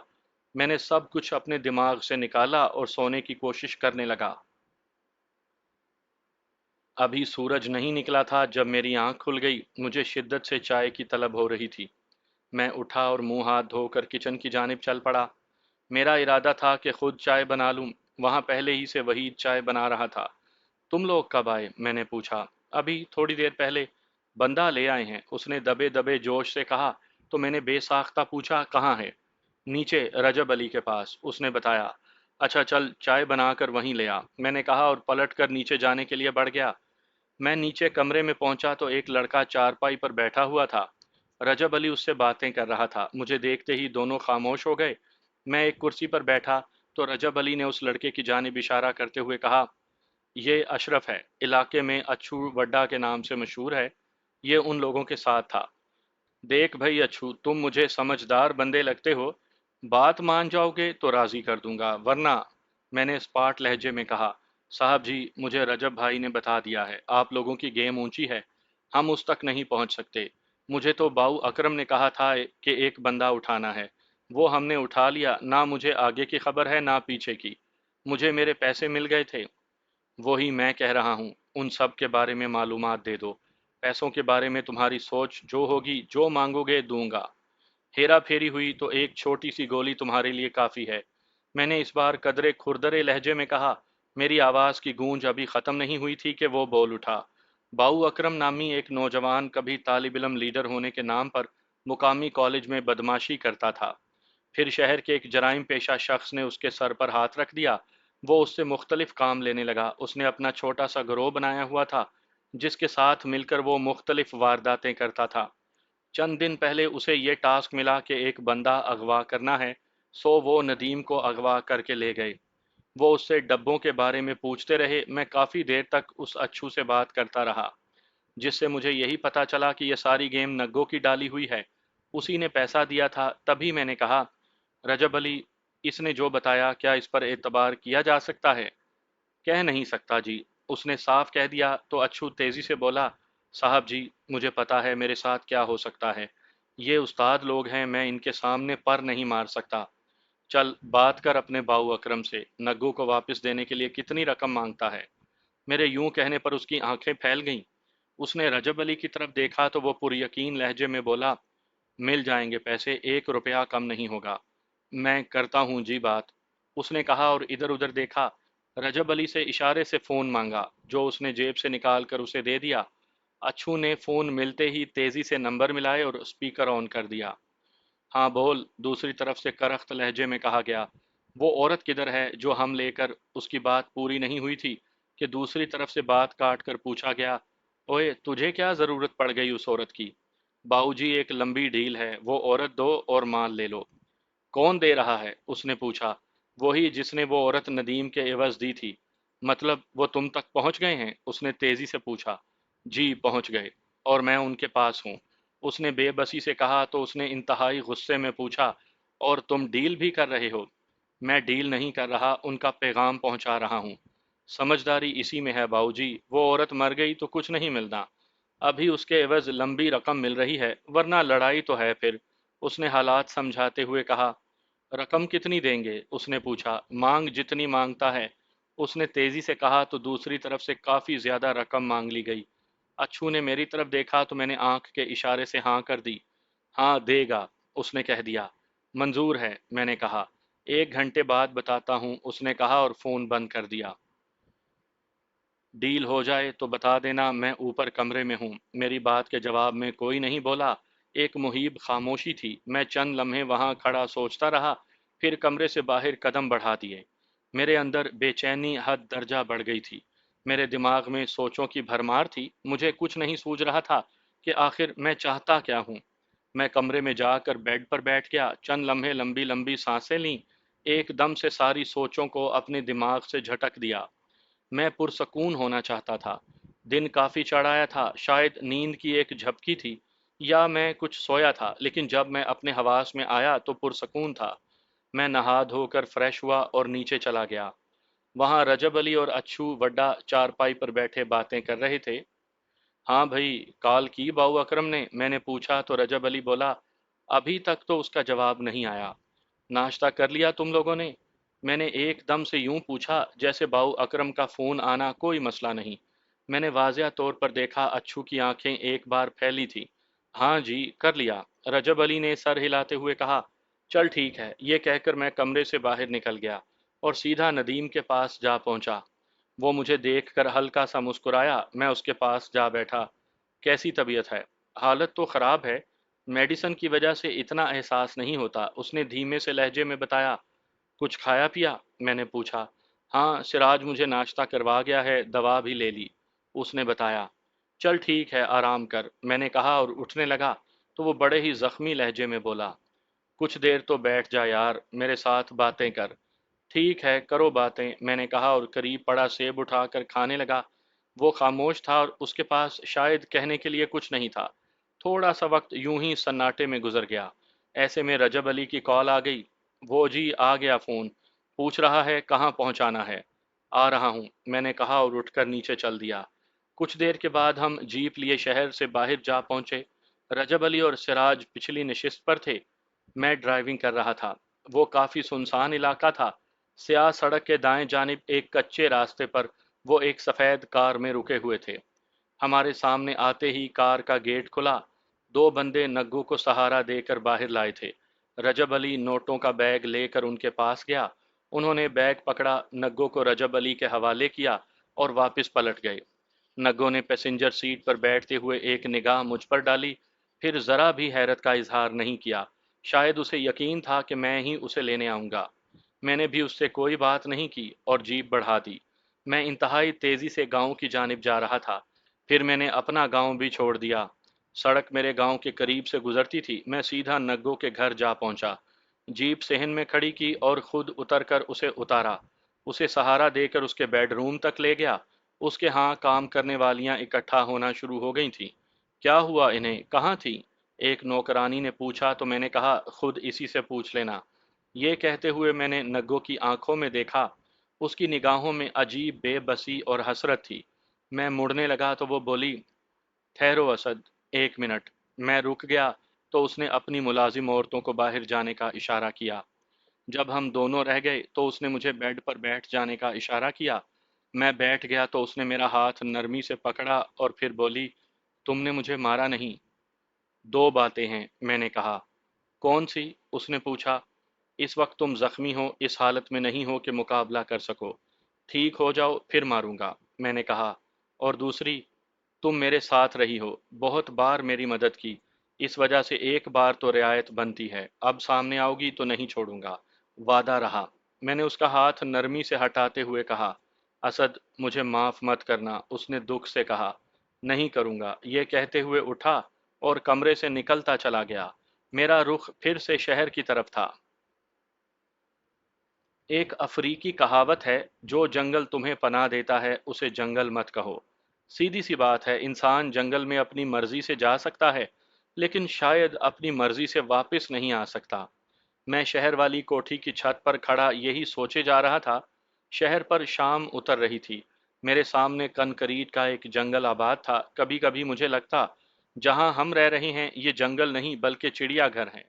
میں نے سب کچھ اپنے دماغ سے نکالا اور سونے کی کوشش کرنے لگا۔ ابھی سورج نہیں نکلا تھا جب میری آنکھ کھل گئی۔ مجھے شدت سے چائے کی طلب ہو رہی تھی۔ میں اٹھا اور منہ ہاتھ دھو کر کچن کی جانب چل پڑا۔ میرا ارادہ تھا کہ خود چائے بنا لوں، وہاں پہلے ہی سے وحید چائے بنا رہا تھا۔ تم لوگ کب آئے؟ میں نے پوچھا۔ ابھی تھوڑی دیر پہلے، بندہ لے آئے ہیں، اس نے دبے دبے جوش سے کہا۔ تو میں نے بے ساختہ پوچھا کہاں ہے؟ نیچے رجب علی کے پاس، اس نے بتایا۔ اچھا چل چائے بنا کر وہیں لے آ، میں نے کہا اور پلٹ کر نیچے جانے کے لیے بڑھ گیا۔ میں نیچے کمرے میں پہنچا تو ایک لڑکا چارپائی پر بیٹھا ہوا تھا۔ رجب علی اس سے باتیں کر رہا تھا۔ مجھے دیکھتے ہی دونوں خاموش ہو گئے۔ میں ایک کرسی پر بیٹھا تو رجب علی نے اس لڑکے کی جانب اشارہ کرتے ہوئے کہا، یہ اشرف ہے، علاقے میں اچھو وڈا کے نام سے مشہور ہے، یہ ان لوگوں کے ساتھ تھا۔ دیکھ بھائی اچھو، تم مجھے سمجھدار بندے لگتے ہو، بات مان جاؤ گے تو راضی کر دوں گا، ورنہ… میں نے اسپاٹ لہجے میں کہا، صاحب جی مجھے رجب بھائی نے بتا دیا ہے آپ لوگوں کی گیم اونچی ہے، ہم اس تک نہیں پہنچ سکتے۔ مجھے تو باؤ اکرم نے کہا تھا کہ ایک بندہ اٹھانا ہے، وہ ہم نے اٹھا لیا، نہ مجھے آگے کی خبر ہے نہ پیچھے کی، مجھے میرے پیسے مل گئے تھے۔ وہی میں کہہ رہا ہوں، ان سب کے بارے میں معلومات دے دو، پیسوں کے بارے میں تمہاری سوچ جو ہوگی، جو مانگو گے دوں گا۔ ہیرا پھیری ہوئی تو ایک چھوٹی سی گولی تمہارے لیے کافی ہے، میں نے اس بار قدرے کھردرے لہجے میں کہا۔ میری آواز کی گونج ابھی ختم نہیں ہوئی تھی کہ وہ بول اٹھا۔ باؤ اکرم نامی ایک نوجوان کبھی طالب علم لیڈر ہونے کے نام پر مقامی کالج میں بدماشی کرتا تھا، پھر شہر کے ایک جرائم پیشہ شخص نے اس کے سر پر ہاتھ رکھ دیا، وہ اس سے مختلف کام لینے لگا۔ اس نے اپنا چھوٹا سا گروہ بنایا ہوا تھا جس کے ساتھ مل کر وہ مختلف وارداتیں کرتا تھا۔ چند دن پہلے اسے یہ ٹاسک ملا کہ ایک بندہ اغوا کرنا ہے، سو وہ ندیم کو اغوا کر کے لے گئے۔ وہ اس سے ڈبوں کے بارے میں پوچھتے رہے، میں کافی دیر تک اس اچھو سے بات کرتا رہا، جس سے مجھے یہی پتا چلا کہ یہ ساری گیم نگوں کی ڈالی ہوئی ہے، اسی نے پیسہ دیا تھا۔ تبھی میں نے کہا، رجب علی، اس نے جو بتایا کیا اس پر اعتبار کیا جا سکتا ہے؟ کہہ نہیں سکتا جی، اس نے صاف کہہ دیا۔ تو اچھو تیزی سے بولا، صاحب جی مجھے پتا ہے میرے ساتھ کیا ہو سکتا ہے، یہ استاد لوگ ہیں، میں ان کے سامنے پر نہیں مار سکتا۔ چل بات کر اپنے باؤ اکرم سے، نگو کو واپس دینے کے لیے کتنی رقم مانگتا ہے؟ میرے یوں کہنے پر اس کی آنکھیں پھیل گئیں۔ اس نے رجب علی کی طرف دیکھا تو وہ پر یقین لہجے میں بولا، مل جائیں گے پیسے، 1 روپیہ کم نہیں ہوگا۔ میں کرتا ہوں جی بات، اس نے کہا اور ادھر ادھر دیکھا۔ رجب علی سے اشارے سے فون مانگا، جو اس نے جیب سے نکال کر اسے دے دیا۔ اچھو نے فون ملتے ہی تیزی سے نمبر ملائے اور اسپیکر آن کر دیا۔ ہاں بول، دوسری طرف سے کرخت لہجے میں کہا گیا۔ وہ عورت کدھر ہے جو ہم لے کر… اس کی بات پوری نہیں ہوئی تھی کہ دوسری طرف سے بات کاٹ کر پوچھا گیا، اوئے تجھے کیا ضرورت پڑ گئی اس عورت کی؟ باؤ جی ایک لمبی ڈھیل ہے، وہ عورت دو اور مال لے لو۔ کون دے رہا ہے؟ اس نے پوچھا۔ وہی جس نے وہ عورت ندیم کے عوض دی تھی۔ مطلب وہ تم تک پہنچ گئے ہیں؟ اس نے تیزی سے پوچھا۔ جی پہنچ گئے، اور میں ان کے پاس ہوں، اس نے بے بسی سے کہا۔ تو اس نے انتہائی غصے میں پوچھا، اور تم ڈیل بھی کر رہے ہو؟ میں ڈیل نہیں کر رہا، ان کا پیغام پہنچا رہا ہوں۔ سمجھداری اسی میں ہے باؤ جی، وہ عورت مر گئی تو کچھ نہیں ملنا، ابھی اس کے عوض لمبی رقم مل رہی ہے، ورنہ لڑائی تو ہے پھر۔ اس نے حالات سمجھاتے ہوئے کہا۔ رقم کتنی دیں گے؟ اس نے پوچھا۔ مانگ جتنی مانگتا ہے، اس نے تیزی سے کہا۔ تو دوسری طرف سے کافی زیادہ رقم مانگ لی گئی۔ اچھو نے میری طرف دیکھا تو میں نے آنکھ کے اشارے سے ہاں کر دی۔ ہاں دے گا، اس نے کہہ دیا۔ منظور ہے، میں نے کہا۔ 1 گھنٹے بعد بتاتا ہوں، اس نے کہا اور فون بند کر دیا۔ ڈیل ہو جائے تو بتا دینا، میں اوپر کمرے میں ہوں۔ میری بات کے جواب میں کوئی نہیں بولا، ایک مہیب خاموشی تھی۔ میں چند لمحے وہاں کھڑا سوچتا رہا، پھر کمرے سے باہر قدم بڑھا دیے۔ میرے اندر بے چینی حد درجہ بڑھ گئی تھی، میرے دماغ میں سوچوں کی بھرمار تھی، مجھے کچھ نہیں سوجھ رہا تھا کہ آخر میں چاہتا کیا ہوں۔ میں کمرے میں جا کر بیڈ پر بیٹھ گیا، چند لمحے لمبی لمبی سانسیں لیں، ایک دم سے ساری سوچوں کو اپنے دماغ سے جھٹک دیا۔ میں پرسکون ہونا چاہتا تھا، دن کافی چڑھایا تھا، شاید نیند کی ایک جھپکی تھی یا میں کچھ سویا تھا، لیکن جب میں اپنے حواس میں آیا تو پرسکون تھا۔ मैं नहा धो कर फ्रेश हुआ और नीचे चला गया। वहां रजब अली और अच्छू वड्डा चारपाई पर बैठे बातें कर रहे थे। हाँ भाई, कॉल की बाऊ अकरम ने? मैंने पूछा तो रजब अली बोला, अभी तक तो उसका जवाब नहीं आया। नाश्ता कर लिया तुम लोगों ने? मैंने एकदम से यूं पूछा जैसे बाऊ अकरम का फोन आना कोई मसला नहीं। मैंने वाजिया तौर पर देखा अच्छू की आंखें एक बार फैली थी। हाँ जी, कर लिया, रजब अली ने सर हिलाते हुए कहा। चल ठीक है, ये कहकर मैं कमरे से बाहर निकल गया और सीधा नदीम के पास जा पहुंचा। वो मुझे देखकर हल्का सा मुस्कुराया। मैं उसके पास जा बैठा। कैसी तबीयत है? हालत तो खराब है, मेडिसन की वजह से इतना एहसास नहीं होता, उसने धीमे से लहजे में बताया। कुछ खाया पिया? मैंने पूछा। हाँ, सिराज मुझे नाश्ता करवा गया है, दवा भी ले ली, उसने बताया। चल ठीक है, आराम कर, मैंने कहा और उठने लगा तो वो बड़े ही जख्मी लहजे में बोला, कुछ देर तो बैठ जा यार, मेरे साथ बातें कर। ठीक है, करो बातें, मैंने कहा और करीब पड़ा सेब उठाकर खाने लगा। वो खामोश था और उसके पास शायद कहने के लिए कुछ नहीं था। थोड़ा सा वक्त यूं ही सन्नाटे में गुजर गया। ऐसे में रजब अली की कॉल आ गई। वो जी आ गया फ़ोन, पूछ रहा है कहाँ पहुँचाना है। आ रहा हूँ, मैंने कहा और उठकर नीचे चल दिया। कुछ देर के बाद हम जीप लिए शहर से बाहर जा पहुँचे। रजब अली और सिराज पिछली नशिस्त पर थे, मैं ड्राइविंग कर रहा था। वो काफ़ी सुनसान इलाका था। स्याह सड़क के दाएं जानिब एक कच्चे रास्ते पर वो एक सफ़ेद कार में रुके हुए थे। हमारे सामने आते ही कार का गेट खुला। दो बंदे नग्गू को सहारा देकर बाहर लाए थे। रजब अली नोटों का बैग लेकर उनके पास गया। उन्होंने बैग पकड़ा, नग्गू को रजब अली के हवाले किया और वापस पलट गए। नग्गो ने पैसेंजर सीट पर बैठते हुए एक निगाह मुझ पर डाली, फिर जरा भी हैरत का इजहार नहीं किया। शायद उसे यकीन था कि मैं ही उसे लेने आऊंगा। मैंने भी उससे कोई बात नहीं की और जीप बढ़ा दी। मैं इंतहाई तेजी से गांव की जानिब जा रहा था। फिर मैंने अपना गांव भी छोड़ दिया। सड़क मेरे गांव के करीब से गुजरती थी। मैं सीधा नग्गो के घर जा पहुंचा। जीप सेहन में खड़ी की और खुद उतरकर उसे उतारा। उसे सहारा देकर उसके बेडरूम तक ले गया। उसके यहाँ काम करने वालियां इकट्ठा होना शुरू हो गई थीं। क्या हुआ इन्हें, कहाँ थी? एक नौकरानी ने पूछा तो मैंने कहा खुद इसी से पूछ लेना। ये कहते हुए मैंने नग्गो की आंखों में देखा। उसकी निगाहों में अजीब बेबसी और हसरत थी। मैं मुड़ने लगा तो वो बोली, ठहरो असद, एक मिनट। मैं रुक गया तो उसने अपनी मुलाजिम औरतों को बाहर जाने का इशारा किया। जब हम दोनों रह गए तो उसने मुझे बेड पर बैठ जाने का इशारा किया। मैं बैठ गया तो उसने मेरा हाथ नरमी से पकड़ा और फिर बोली, तुमने मुझे मारा नहीं। दो बातें हैं, मैंने कहा। कौन सी? उसने पूछा। इस वक्त तुम जख्मी हो, इस हालत में नहीं हो कि मुकाबला कर सको। ठीक हो जाओ फिर मारूंगा, मैंने कहा। और दूसरी, तुम मेरे साथ रही हो, बहुत बार मेरी मदद की, इस वजह से एक बार तो रियायत बनती है। अब सामने आओगी तो नहीं छोड़ूंगा, वादा रहा। मैंने उसका हाथ नरमी से हटाते हुए कहा। असद, मुझे माफ मत करना, उसने दुख से कहा। नहीं करूंगा, ये कहते हुए उठा और कमरे से निकलता चला गया। मेरा रुख फिर से शहर की तरफ था। एक अफ्रीकी कहावत है, जो जंगल तुम्हें पनाह देता है उसे जंगल मत कहो। सीधी सी बात है, इंसान जंगल में अपनी मर्जी से जा सकता है, लेकिन शायद अपनी मर्जी से वापस नहीं आ सकता। मैं शहर वाली कोठी की छत पर खड़ा यही सोचे जा रहा था। शहर पर शाम उतर रही थी। मेरे सामने कंक्रीट का एक जंगल आबाद था। कभी कभी मुझे लगता, जहां हम रह रहे हैं ये जंगल नहीं बल्कि चिड़ियाघर है।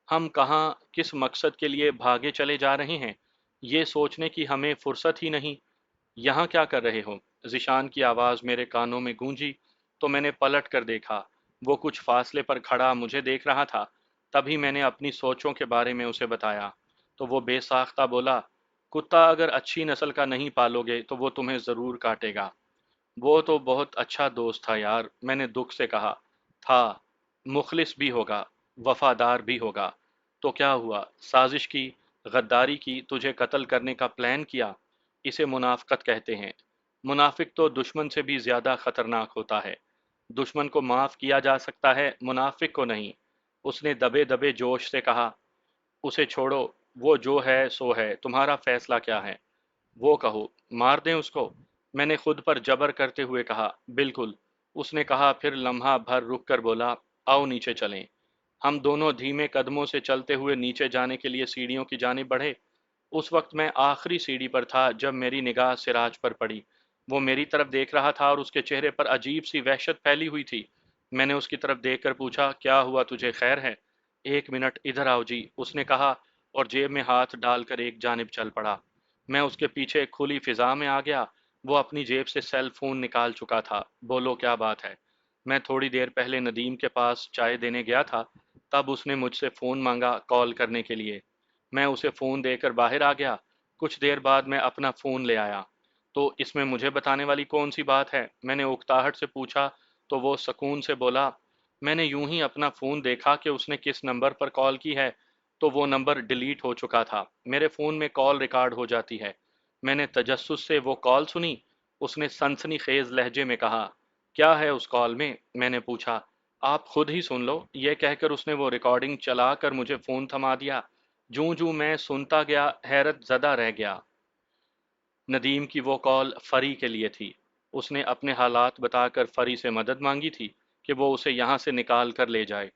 हम कहाँ किस मकसद के लिए भागे चले जा रहे हैं, ये सोचने की हमें फुर्सत ही नहीं। यहाँ क्या कर रहे हो? जिशान की आवाज़ मेरे कानों में गूंजी तो मैंने पलट कर देखा। वो कुछ फासले पर खड़ा मुझे देख रहा था। तभी मैंने अपनी सोचों के बारे में उसे बताया तो वो बेसाख्ता बोला, कुत्ता अगर अच्छी नस्ल का नहीं पालोगे तो वो तुम्हें ज़रूर काटेगा। वो तो बहुत अच्छा दोस्त था यार, मैंने दुख से कहा। था, मुखलिस भी होगा, वफादार भी होगा। तो क्या हुआ? साजिश की, गद्दारी की, तुझे कत्ल करने का प्लान किया। इसे मुनाफकत कहते हैं। मुनाफिक तो दुश्मन से भी ज्यादा खतरनाक होता है। दुश्मन को माफ किया जा सकता है, मुनाफिक को नहीं। उसने दबे दबे जोश से कहा। उसे छोड़ो, वो जो है सो है, तुम्हारा फैसला क्या है? वो कहो, मार दें उसको? मैंने खुद पर जबर करते हुए कहा, बिल्कुल। उसने कहा, फिर लम्हा भर रुक कर बोला, आओ नीचे चलें। हम दोनों धीमे कदमों से चलते हुए नीचे जाने के लिए सीढ़ियों की जानिब बढ़े। उस वक्त मैं आखिरी सीढ़ी पर था जब मेरी निगाह सिराज पर पड़ी। वो मेरी तरफ देख रहा था और उसके चेहरे पर अजीब सी वहशत फैली हुई थी। मैंने उसकी तरफ देखकर पूछा, क्या हुआ तुझे, खैर है? 1 मिनट इधर आओ जी, उसने कहा और जेब में हाथ डालकर एक जानिब चल पड़ा। मैं उसके पीछे खुली फिजा में आ गया। वो अपनी जेब से सेल फोन निकाल चुका था। बोलो क्या बात है? मैं थोड़ी देर पहले नदीम के पास चाय देने गया था, तब उसने मुझसे फ़ोन मांगा कॉल करने के लिए। मैं उसे फ़ोन देकर बाहर आ गया। कुछ देर बाद मैं अपना फ़ोन ले आया। तो इसमें मुझे बताने वाली कौन सी बात है? मैंने उकताहट से पूछा। तो वो सकून से बोला, मैंने यूं ही अपना फ़ोन देखा कि उसने किस नंबर पर कॉल की है, तो वो नंबर डिलीट हो चुका था। मेरे फ़ोन में कॉल रिकॉर्ड हो जाती है। मैंने तजस्सुस से वो कॉल सुनी। उसने सनसनीखेज लहजे में कहा, क्या है उस कॉल में? मैंने पूछा। आप खुद ही सुन लो, यह कहकर उसने वो रिकॉर्डिंग चलाकर मुझे फ़ोन थमा दिया। जूं जूं मैं सुनता गया, हैरत ज़दा रह गया। नदीम की वो कॉल फरी के लिए थी। उसने अपने हालात बताकर फरी से मदद मांगी थी कि वो उसे यहाँ से निकाल कर ले जाए।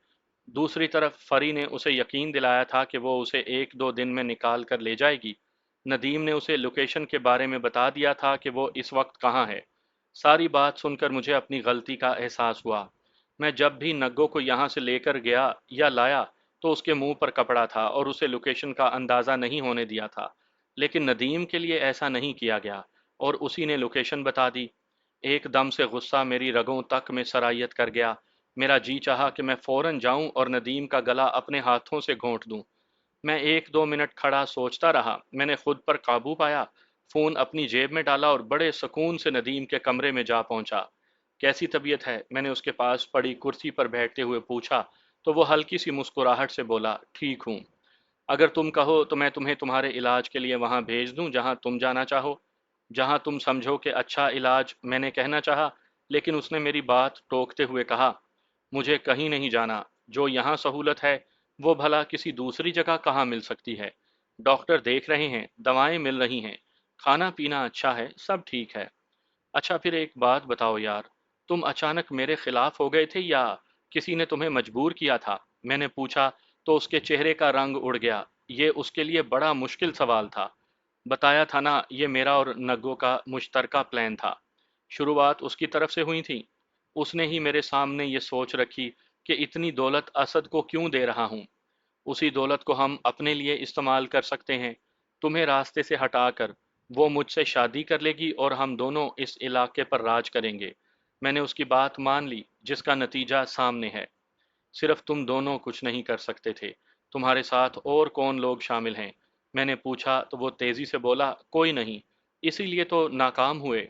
दूसरी तरफ फरी ने उसे यकीन दिलाया था कि वो उसे 1-2 दिन में निकाल कर ले जाएगी। नदीम ने उसे लोकेशन के बारे में बता दिया था कि वो इस वक्त कहाँ है। सारी बात सुनकर मुझे अपनी गलती का एहसास हुआ। मैं जब भी नग्गो को यहाँ से लेकर गया या लाया, तो उसके मुंह पर कपड़ा था और उसे लोकेशन का अंदाज़ा नहीं होने दिया था। लेकिन नदीम के लिए ऐसा नहीं किया गया और उसी ने लोकेशन बता दी। एकदम से गुस्सा मेरी रगों तक में सरायत कर गया। मेरा जी चाहा कि मैं फौरन जाऊं और नदीम का गला अपने हाथों से घोंट दूं। मैं 1-2 मिनट खड़ा सोचता रहा। मैंने खुद पर काबू पाया, फोन अपनी जेब में डाला और बड़े सुकून से नदीम के कमरे में जा पहुंचा। कैसी तबीयत है? मैंने उसके पास पड़ी कुर्सी पर बैठते हुए पूछा। तो वो हल्की सी मुस्कुराहट से बोला, ठीक हूँ। अगर तुम कहो तो मैं तुम्हें तुम्हारे इलाज के लिए वहां भेज दूं जहां तुम जाना चाहो, जहां तुम समझो कि अच्छा इलाज। मैंने कहना चाहा, लेकिन उसने मेरी बात टोकते हुए कहा, मुझे कहीं नहीं जाना। जो यहाँ सहूलत है वो भला किसी दूसरी जगह कहाँ मिल सकती है? डॉक्टर देख रहे हैं, दवाएं मिल रही हैं, खाना पीना अच्छा है, सब ठीक है। अच्छा फिर एक बात बताओ यार, तुम अचानक मेरे खिलाफ हो गए थे या किसी ने तुम्हें मजबूर किया था? मैंने पूछा। तो उसके चेहरे का रंग उड़ गया। ये उसके लिए बड़ा मुश्किल सवाल था। बताया था ना, ये मेरा और नग्गो का मुश्तरका प्लान था। शुरुआत उसकी तरफ से हुई थी। उसने ही मेरे सामने ये सोच रखी कि इतनी दौलत असद को क्यों दे रहा हूँ। उसी दौलत को हम अपने लिए इस्तेमाल कर सकते हैं। तुम्हें रास्ते से हटाकर वो मुझसे शादी कर लेगी और हम दोनों इस इलाके पर राज करेंगे। मैंने उसकी बात मान ली, जिसका नतीजा सामने है। सिर्फ तुम दोनों कुछ नहीं कर सकते थे, तुम्हारे साथ और कौन लोग शामिल हैं? मैंने पूछा तो वो तेजी से बोला, कोई नहीं, इसीलिए तो नाकाम हुए।